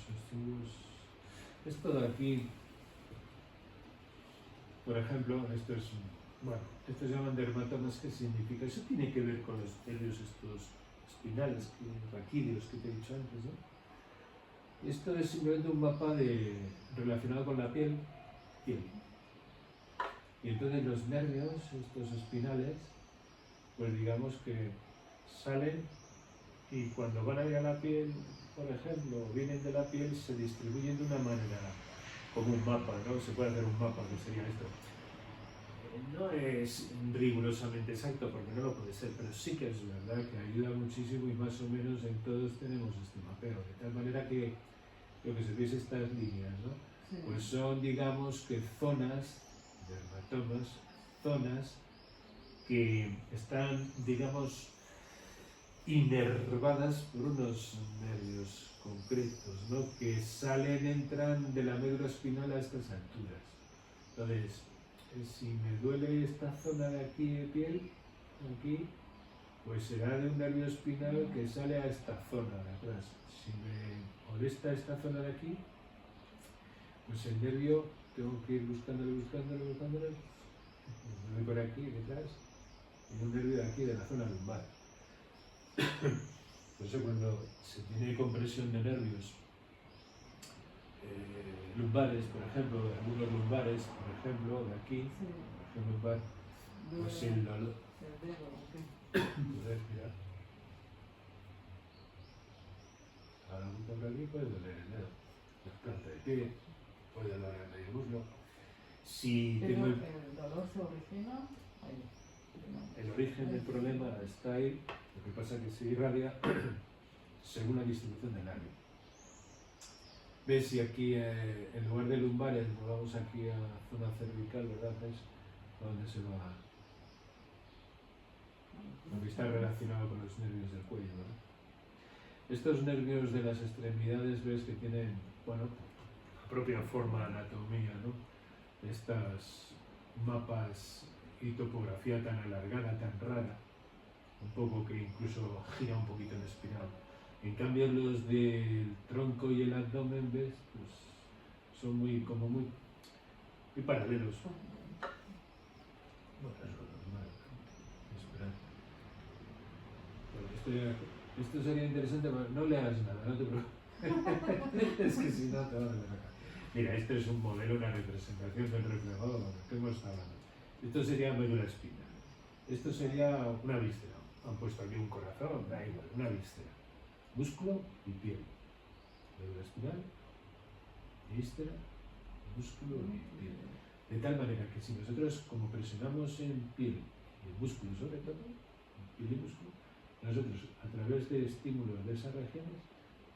esto de aquí, por ejemplo, esto es bueno, estos se llaman dermatomas. ¿Qué significa? Eso tiene que ver con los nervios estos espinales, raquídeos que te he dicho antes, ¿no? Esto es simplemente un mapa relacionado con la piel. Y entonces los nervios, estos espinales, pues digamos que salen y cuando van a ir a la piel, por ejemplo, vienen de la piel, se distribuyen de una manera, como un mapa, ¿no? Se puede hacer un mapa que sería esto. No es rigurosamente exacto porque no lo puede ser, pero sí que es verdad que ayuda muchísimo y más o menos en todos tenemos este mapeo, de tal manera que lo que se ve es estas líneas, ¿no? Sí. Pues son, digamos, que zonas, dermatomas, zonas que están, digamos, inervadas por unos nervios concretos, ¿no? Que entran de la médula espinal a estas alturas. Entonces, si me duele esta zona de aquí de piel, aquí, pues será de un nervio espinal que sale a esta zona de atrás. Si me molesta esta zona de aquí, pues el nervio tengo que ir buscándolo. Me voy por aquí detrás y un nervio de aquí de la zona lumbar. Por eso cuando se tiene compresión de nervios lumbares, por ejemplo, algunos lumbares, por ejemplo, de aquí, sí. Un lumbar, pues el dolor. Puedes mirar. Ahora un poco aquí puede doler el dedo. La planta de pie, puede doler el medio muslo. Si tengo el dolor se origina ahí. El origen del problema está ahí, lo que pasa es que se irradia según la distribución del nervio. ¿Ves? Si aquí en lugar de lumbares nos vamos aquí a zona cervical, ¿verdad? ¿Ves? ¿A dónde se va? Lo que está relacionado con los nervios del cuello, ¿verdad? Estos nervios de las extremidades, ves que tienen, bueno, la propia forma, anatomía, ¿no? Estas mapas y topografía tan alargada, tan rara, un poco que incluso gira un poquito en espiral. En cambio los del tronco y el abdomen, ¿ves? Pues son muy paralelos. Bueno, es lo normal. Esperar. Esto sería interesante, pero no le hagas nada, no te preocupes. Es que si no te van a dejar. Mira, este es un modelo, una representación del reflejado de lo que hemos hablado. Esto sería médula espinal. Esto sería una víscera. Han puesto aquí un corazón, da igual, una víscera. Músculo y piel. Médula espinal, víscera, músculo y piel. De tal manera que si nosotros, como presionamos en piel y en músculo sobre todo, en piel y músculo, nosotros a través de estímulos de esas regiones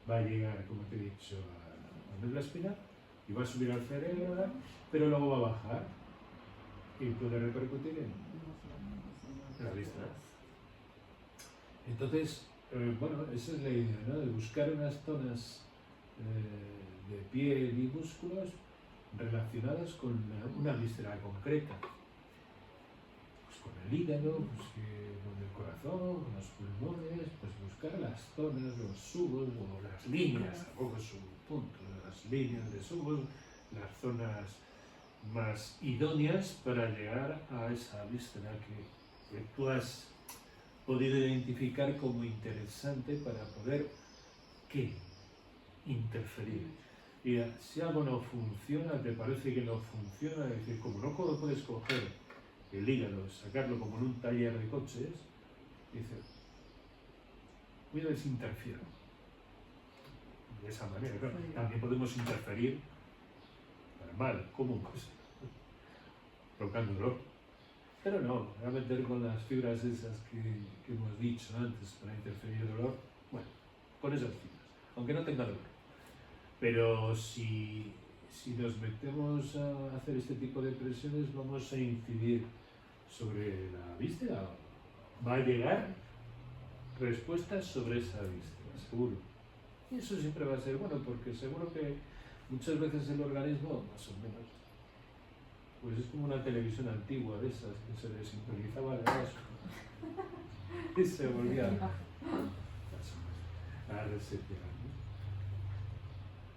va a llegar, como te he dicho, a la médula espinal y va a subir al cerebro, ¿verdad? Pero luego va a bajar y puede repercutir en la vista. Entonces, bueno, esa es la idea, ¿no? De buscar unas zonas de piel y músculos relacionadas con una víscera concreta. Pues con el hígado, pues con el corazón, con los pulmones, pues buscar las zonas, los subos o las líneas, tampoco es un punto, las líneas de subos, las zonas más idóneas para llegar a esa víscera que tú has podido identificar como interesante para poder, ¿qué? Interferir. Y si algo no funciona, te parece que no funciona, es decir, como no puedes coger el hígado, sacarlo como en un taller de coches, dices, voy a ver si interfiero. De esa manera, claro. También podemos interferir para mal, ¿cómo? Pues tocándolo. Pero no, voy a meter con las fibras esas que hemos dicho antes para interferir el dolor. Bueno, con esas fibras, aunque no tenga dolor. Pero si nos metemos a hacer este tipo de presiones, vamos a incidir sobre la víscera. Va a llegar respuestas sobre esa víscera, seguro. Y eso siempre va a ser bueno, porque seguro que muchas veces el organismo, más o menos, pues es como una televisión antigua de esas, que se desintonizaba el gas y se volvía a resetear.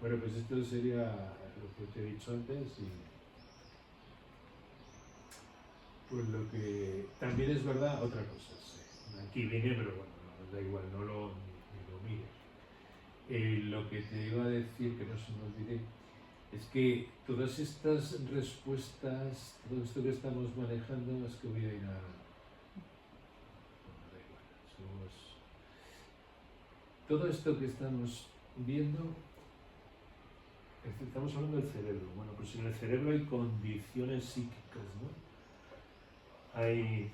Bueno, pues esto sería lo que te he dicho antes y pues lo que también es verdad, otra cosa, sí. Aquí viene, pero bueno, no, da igual, no lo mires. Lo que te iba a decir, que no se me olvide, es que todas estas respuestas, todo esto que estamos manejando, es que voy a ir a... Bueno, da igual, todo esto que estamos viendo, estamos hablando del cerebro. Bueno, pues en el cerebro hay condiciones psíquicas, ¿no? Hay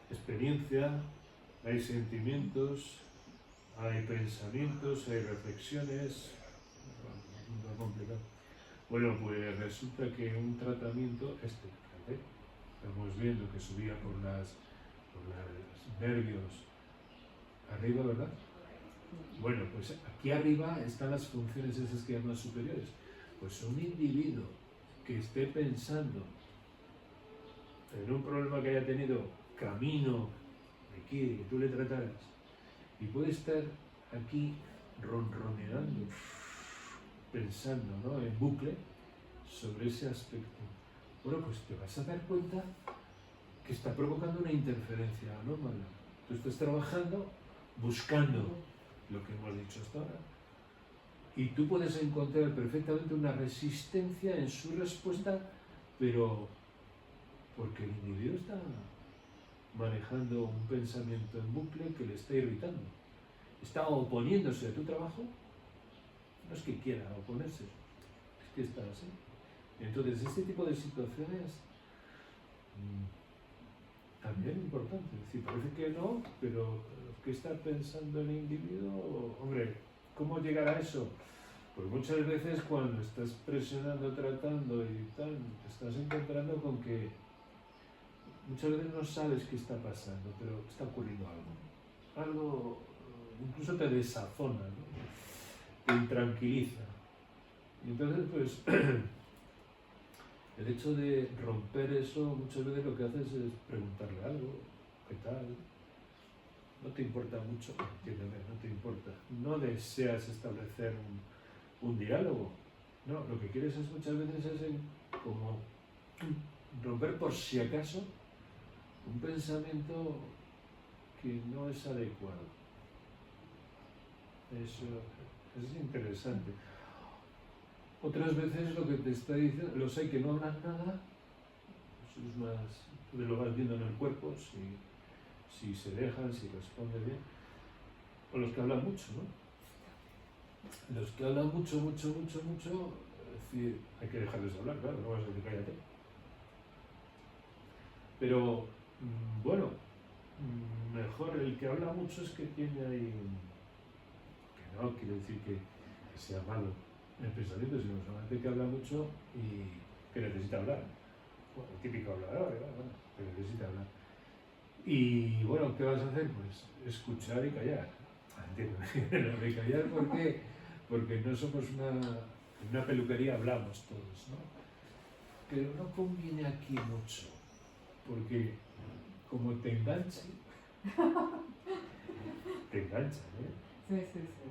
experiencia, hay sentimientos, hay pensamientos, hay reflexiones. Bueno, muy complicado. Bueno, pues resulta que un tratamiento, fíjate, estamos viendo que subía por los nervios arriba, ¿verdad? Bueno, pues aquí arriba están las funciones esas que llaman superiores. Pues un individuo que esté pensando en un problema que haya tenido camino aquí, de que tú le trataras, y puede estar aquí ronroneando, pensando, ¿no?, en bucle sobre ese aspecto. Bueno, pues te vas a dar cuenta que está provocando una interferencia anómala. Tú estás trabajando buscando lo que hemos dicho hasta ahora. Y tú puedes encontrar perfectamente una resistencia en su respuesta, pero porque el individuo está manejando un pensamiento en bucle que le está irritando. Está oponiéndose a tu trabajo, no es que quiera oponerse, es que está así. Entonces, este tipo de situaciones también importante. Es decir, parece que no, pero ¿qué está pensando el individuo? Hombre, ¿cómo llegar a eso? Pues muchas veces cuando estás presionando, tratando y tal, te estás encontrando con que muchas veces no sabes qué está pasando, pero está ocurriendo algo. Algo incluso te desazona, ¿no? Te intranquiliza. Y entonces, pues, el hecho de romper eso, muchas veces lo que haces es preguntarle algo, ¿qué tal? No te importa mucho, entiéndeme, no te importa. No deseas establecer un diálogo. No, lo que quieres es muchas veces es como romper por si acaso un pensamiento que no es adecuado. Eso es interesante. Otras veces lo que te está diciendo, los hay que no hablan nada, eso es más, tú lo vas viendo en el cuerpo, si se dejan, si responden bien, o los que hablan mucho, ¿no? Los que hablan mucho, es decir, hay que dejarles hablar, claro, no vas a decir cállate. Pero, bueno, mejor el que habla mucho es que tiene ahí, que no quiere decir que sea malo el pensamiento, sino solamente que habla mucho y que necesita hablar. Bueno, el típico hablador, bueno, que necesita hablar. Y bueno, ¿qué vas a hacer? Pues escuchar y callar. Entiendo, lo de callar, ¿por qué? Porque no somos en una peluquería hablamos todos, ¿no? Pero no conviene aquí mucho, porque como te enganche, te engancha, ¿eh? Sí.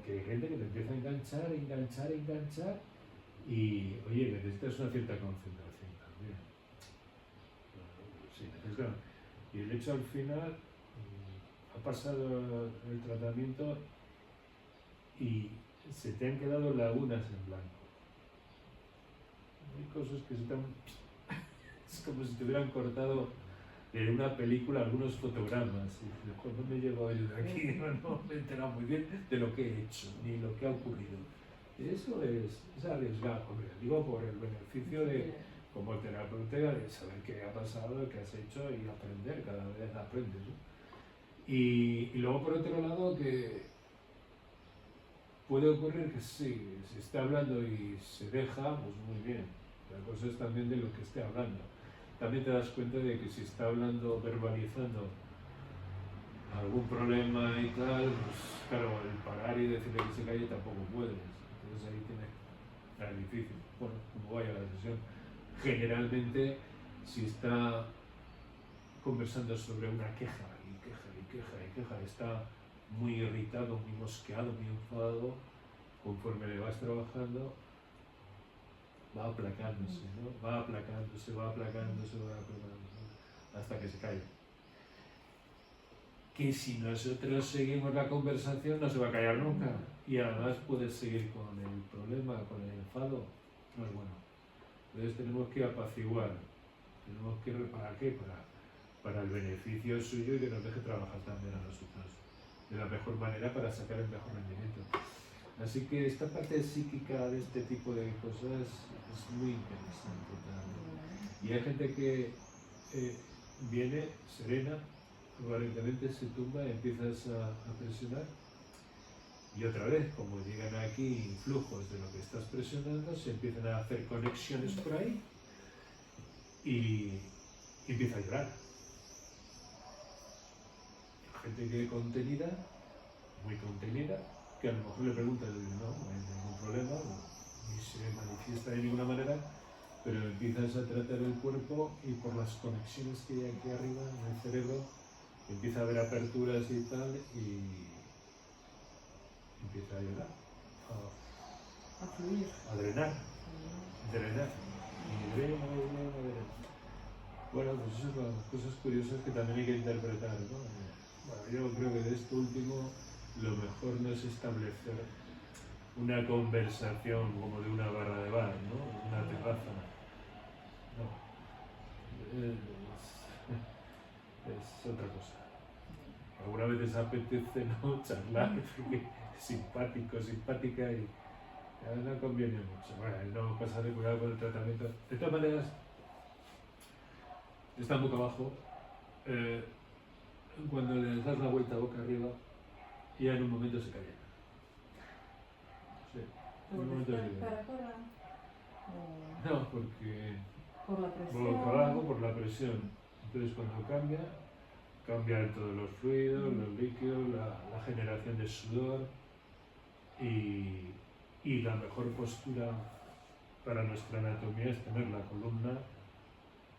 Que hay gente que te empieza a enganchar y, oye, necesitas una cierta concentración también. Sí, necesitas. Y el hecho al final, ha pasado el tratamiento y se te han quedado lagunas en blanco. Hay cosas que se te han... Es como si te hubieran cortado de una película algunos fotogramas. Y dices, "Joder, no me llevo yo de aquí, no me he enterado muy bien de lo que he hecho, ni lo que ha ocurrido". Y eso es arriesgado, hombre, digo por el beneficio de, como terapeuta, de saber qué ha pasado, qué has hecho y aprender, cada vez aprendes, ¿no? Y luego por otro lado que puede ocurrir que sí, si está hablando y se deja, pues muy bien. La cosa es también de lo que esté hablando. También te das cuenta de que si está hablando, verbalizando algún problema y tal, pues claro, el parar y decirle que se calle tampoco puedes. Entonces ahí es difícil. Bueno, como vaya la sesión. Generalmente, si está conversando sobre una queja, está muy irritado, muy mosqueado, muy enfadado, conforme le vas trabajando, va aplacándose, ¿no? Va aplacándose, hasta que se cae. Que si nosotros seguimos la conversación no se va a callar nunca y además puedes seguir con el problema, con el enfado, no es bueno. Entonces tenemos que apaciguar, ¿para qué? Para el beneficio suyo y que nos deje trabajar también a nosotros de la mejor manera para sacar el mejor rendimiento. Así que esta parte psíquica de este tipo de cosas es muy interesante también. Y hay gente que viene serena, aparentemente se tumba y empiezas a presionar. Y otra vez, como llegan aquí influjos de lo que estás presionando, se empiezan a hacer conexiones por ahí y empieza a llorar. Gente que contenida, muy contenida, que a lo mejor le preguntas y dice, no hay ningún problema, ni se manifiesta de ninguna manera, pero empiezas a tratar el cuerpo y por las conexiones que hay aquí arriba en el cerebro, empieza a haber aperturas y tal, y empieza a llorar, A fluir. a drenar. Y drena. Bueno, pues esas son las cosas curiosas que también hay que interpretar, ¿no? Bueno, yo creo que de esto último lo mejor no es establecer una conversación como de una barra de bar, ¿no? Una terraza. No. Es otra cosa. Algunas veces apetece, ¿no? Charlar, simpático, simpática y no conviene mucho. Bueno, no pasa de cuidado con el tratamiento. De todas maneras, está boca abajo. Cuando les das la vuelta boca arriba, ya en un momento se callan. Sí, en un momento se callan. No, porque Por la presión. boca abajo, por la presión. Entonces cuando cambia todos los fluidos, los líquidos, la generación de sudor y la mejor postura para nuestra anatomía es tener la columna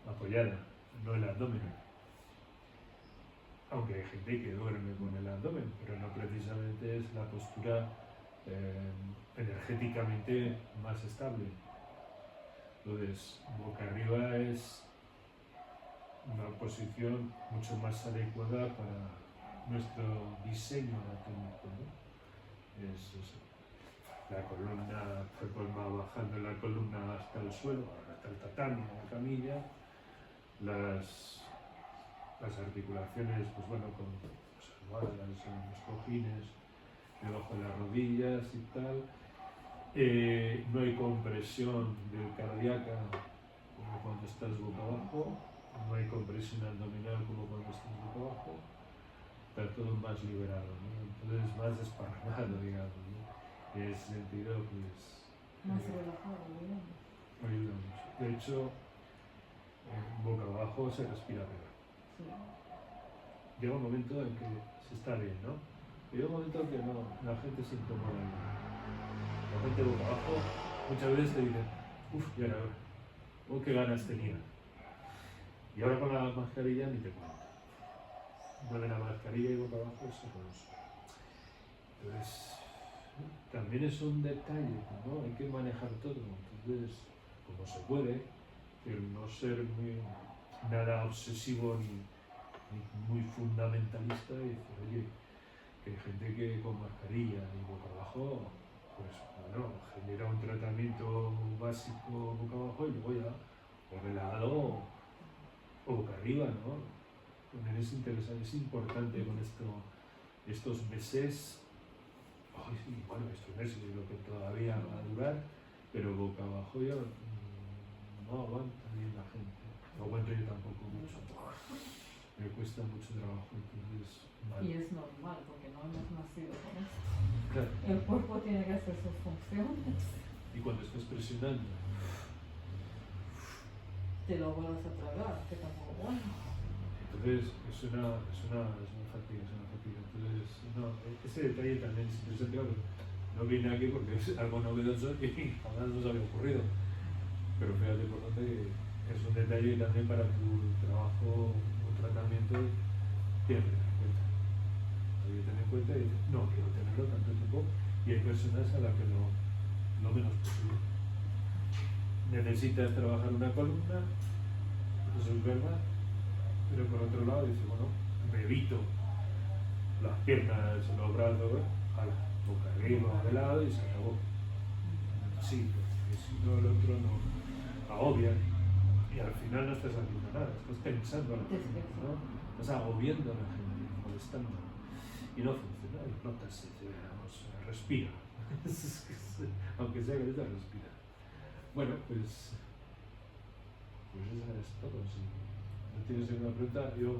apoyada, no el abdomen. Aunque hay gente que duerme con el abdomen, pero no precisamente es la postura energéticamente más estable. Entonces, boca arriba es una posición mucho más adecuada para nuestro diseño anatómico, ¿no? Es eso. la columna, pues va bajando la columna hasta el suelo, hasta el tatami, la camilla, las articulaciones, pues bueno, con las almohadas, los cojines, debajo de las rodillas y tal. No hay compresión del cardíaca como cuando estás boca abajo, no hay compresión abdominal como cuando estás boca abajo, está todo más liberado, ¿no? Entonces más desparramado, digamos, ¿no? En ese sentido, pues Más relajado, digamos. ayuda mucho. De hecho, boca abajo se respira peor. Sí. Llega un momento en que se está bien, ¿no? Llega un momento en que no, la gente se incomoda. La gente boca abajo muchas veces te dice, uff, ya era hora. Oh, qué ganas tenía. Y ahora con la mascarilla ni te cuento. Mueve la mascarilla y boca abajo es horroroso. Entonces, también es un detalle, ¿no? Hay que manejar todo. Entonces, como se puede, pero no ser nada obsesivo ni muy fundamentalista y decir, oye, que hay gente que con mascarilla y boca abajo, pues bueno, genera un tratamiento básico boca abajo y luego ya o relajado o boca arriba, ¿no? También es interesante, es importante con estos meses, ay, sí, bueno, estos meses es lo que todavía va a durar, pero boca abajo ya no aguanta bien la gente, no aguanto yo tampoco mucho. Me cuesta mucho trabajo, entonces Y es normal, porque no hemos nacido con esto. claro. El cuerpo tiene que hacer sus funciones. Y cuando estás presionando, Te lo vuelvas a tragar, que tampoco bueno. entonces es una fatiga, Entonces, no, ese detalle también es interesante, claro. No vine aquí porque es algo novedoso y jamás nos había ocurrido. Pero fíjate por dónde es un detalle también para tu trabajo o tratamiento, tienes que tener en cuenta. Hay que tener en cuenta y dices, no quiero tenerlo tanto tiempo, y hay personas a las que lo menos posible. Necesitas trabajar una columna, eso es verdad, pero por otro lado dices, bueno, me evito las piernas, los brazos, boca arriba, de lado y se acabó. Sí, porque si no el otro no agobia y al final no estás haciendo nada, estás tensando a la gente, ¿no? Estás agobiando a la gente, molestando y no funciona, y notas, digamos, respira, aunque sea que te respira. Bueno, pues esa es todo. Si no tienes alguna pregunta, yo...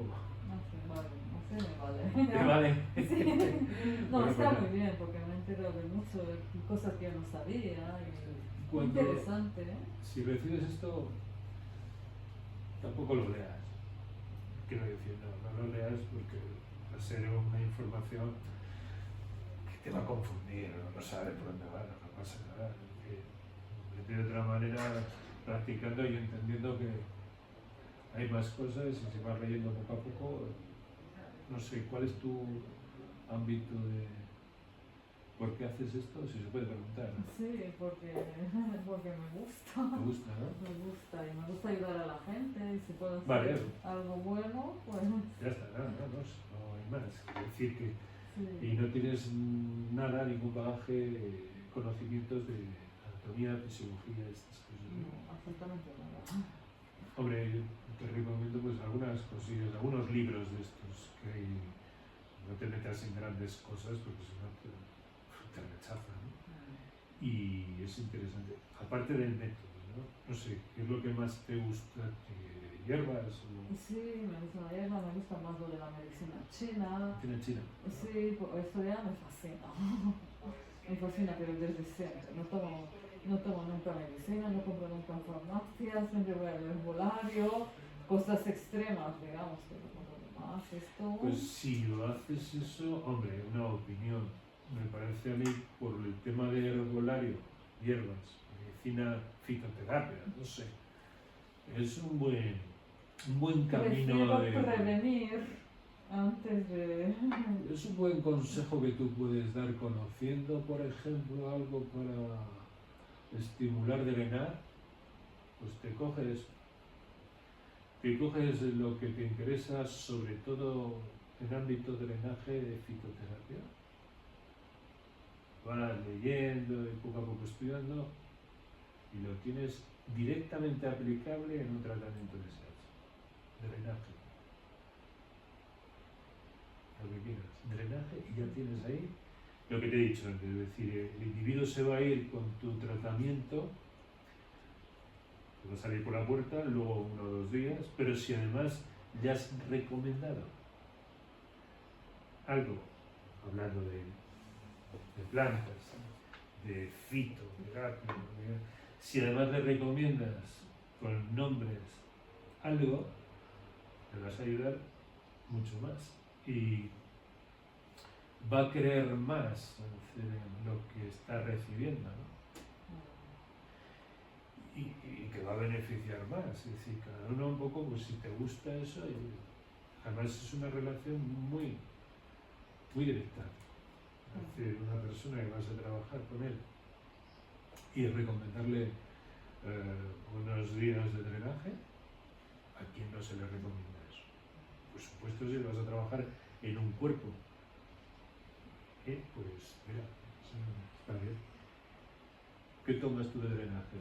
No sé, vale. ¿Te vale? Sí. No, Bueno, está pues, muy bien, porque me he enterado de mucho, de cosas que yo no sabía. Y Cuando- interesante, ¿eh? Si recibes esto, tampoco lo leas. Quiero decir, no lo leas porque va a ser una información que te va a confundir, no sabes por dónde va, no pasa nada. De otra manera, practicando y entendiendo que hay más cosas y se va leyendo poco a poco. No sé, ¿cuál es tu ámbito de por qué haces esto? Si se puede preguntar. Sí, porque me gusta. ¿Te gusta, no? Me gusta y me gusta ayudar a la gente y si puedo hacer Vale. algo bueno, pues Ya está, no hay más. Es decir, que sí. y no tienes nada, ningún bagaje, conocimientos de anatomía, fisiología, estas cosas. No, absolutamente nada. Hombre, yo te recomiendo pues algunas cosillas, algunos libros de estos que hay. No te metas en grandes cosas porque si no te rechazan, ¿no? Y es interesante. Aparte del método, ¿no? No sé, ¿qué es lo que más te gusta? ¿Hierbas o Sí, me gusta la hierba, me gusta más lo de la medicina china. tiene China? Sí, esto ya me fascina. Me fascina, pero desde siempre. No tomo nunca medicina, no compro nunca en farmacia, siempre voy al herbolario, cosas extremas, digamos, que no compro más. Esto. Pues si lo haces eso, hombre, una opinión. Me parece a mí, por el tema de herbolario, hierbas, medicina, fitoterapia, no sé. Es un buen camino Prefiero de... prevenir antes de. Es un buen consejo que tú puedes dar conociendo, por ejemplo, algo para estimular, drenar, pues te coges lo que te interesa, sobre todo en ámbito de drenaje de fitoterapia, vas leyendo y poco a poco estudiando y lo tienes directamente aplicable en un tratamiento de SEAS. Drenaje. Lo que quieras. Drenaje y ya tienes ahí lo que te he dicho antes. Es decir, el individuo se va a ir con tu tratamiento, va a salir por la puerta, luego 1 o 2 días, pero si además le has recomendado algo, hablando de plantas, de fitoterapia, si además le recomiendas con nombres algo, le vas a ayudar mucho más y va a creer más en lo que está recibiendo, ¿no? Y que va a beneficiar más. Es decir, cada uno un poco, pues si te gusta eso, y además es una relación muy, muy directa. Es decir, una persona que vas a trabajar con él y recomendarle unos días de drenaje, ¿a quién no se le recomienda eso? Por supuesto, si vas a trabajar en un cuerpo, pues mira, está bien. ¿Qué tomas tú de drenaje?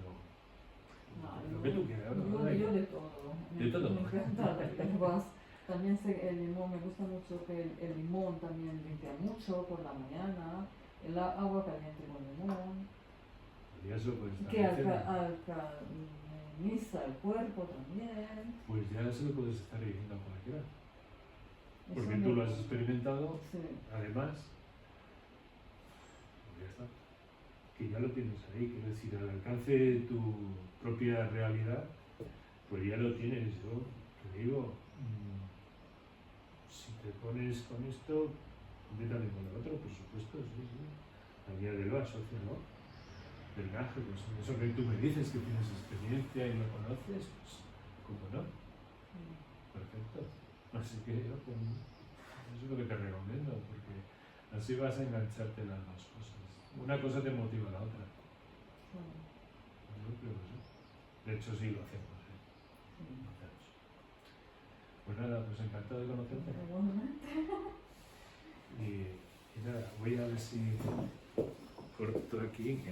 Lo que tú quieras, ¿no? Yo de todo. ¿De todo? Me encanta las hierbas. También sé el limón, me gusta mucho que el limón también limpia mucho por la mañana. El agua caliente con limón. Y eso pues Que alcaliniza el cuerpo también. pues ya se lo puedes estar diciendo a cualquiera. Eso Porque me tú lo has gusta. experimentado, Sí. además, pues ya está. Que ya lo tienes ahí, quiero decir, al alcance de tu propia realidad, pues ya lo tienes. Yo te digo, si te pones con esto, métale con lo otro, por supuesto, sí, sí. Añádelo, asócialo. Drenaje, pues eso que tú me dices que tienes experiencia y lo conoces, pues, ¿cómo no? Perfecto. Así que yo, pues, eso es lo que te recomiendo, porque así vas a engancharte las dos cosas. Una cosa te motiva a la otra. Yo creo que sí. De hecho, sí lo hacemos. Lo hacemos. Pues nada, pues encantado de conocerte. Y nada, voy a ver si corto aquí.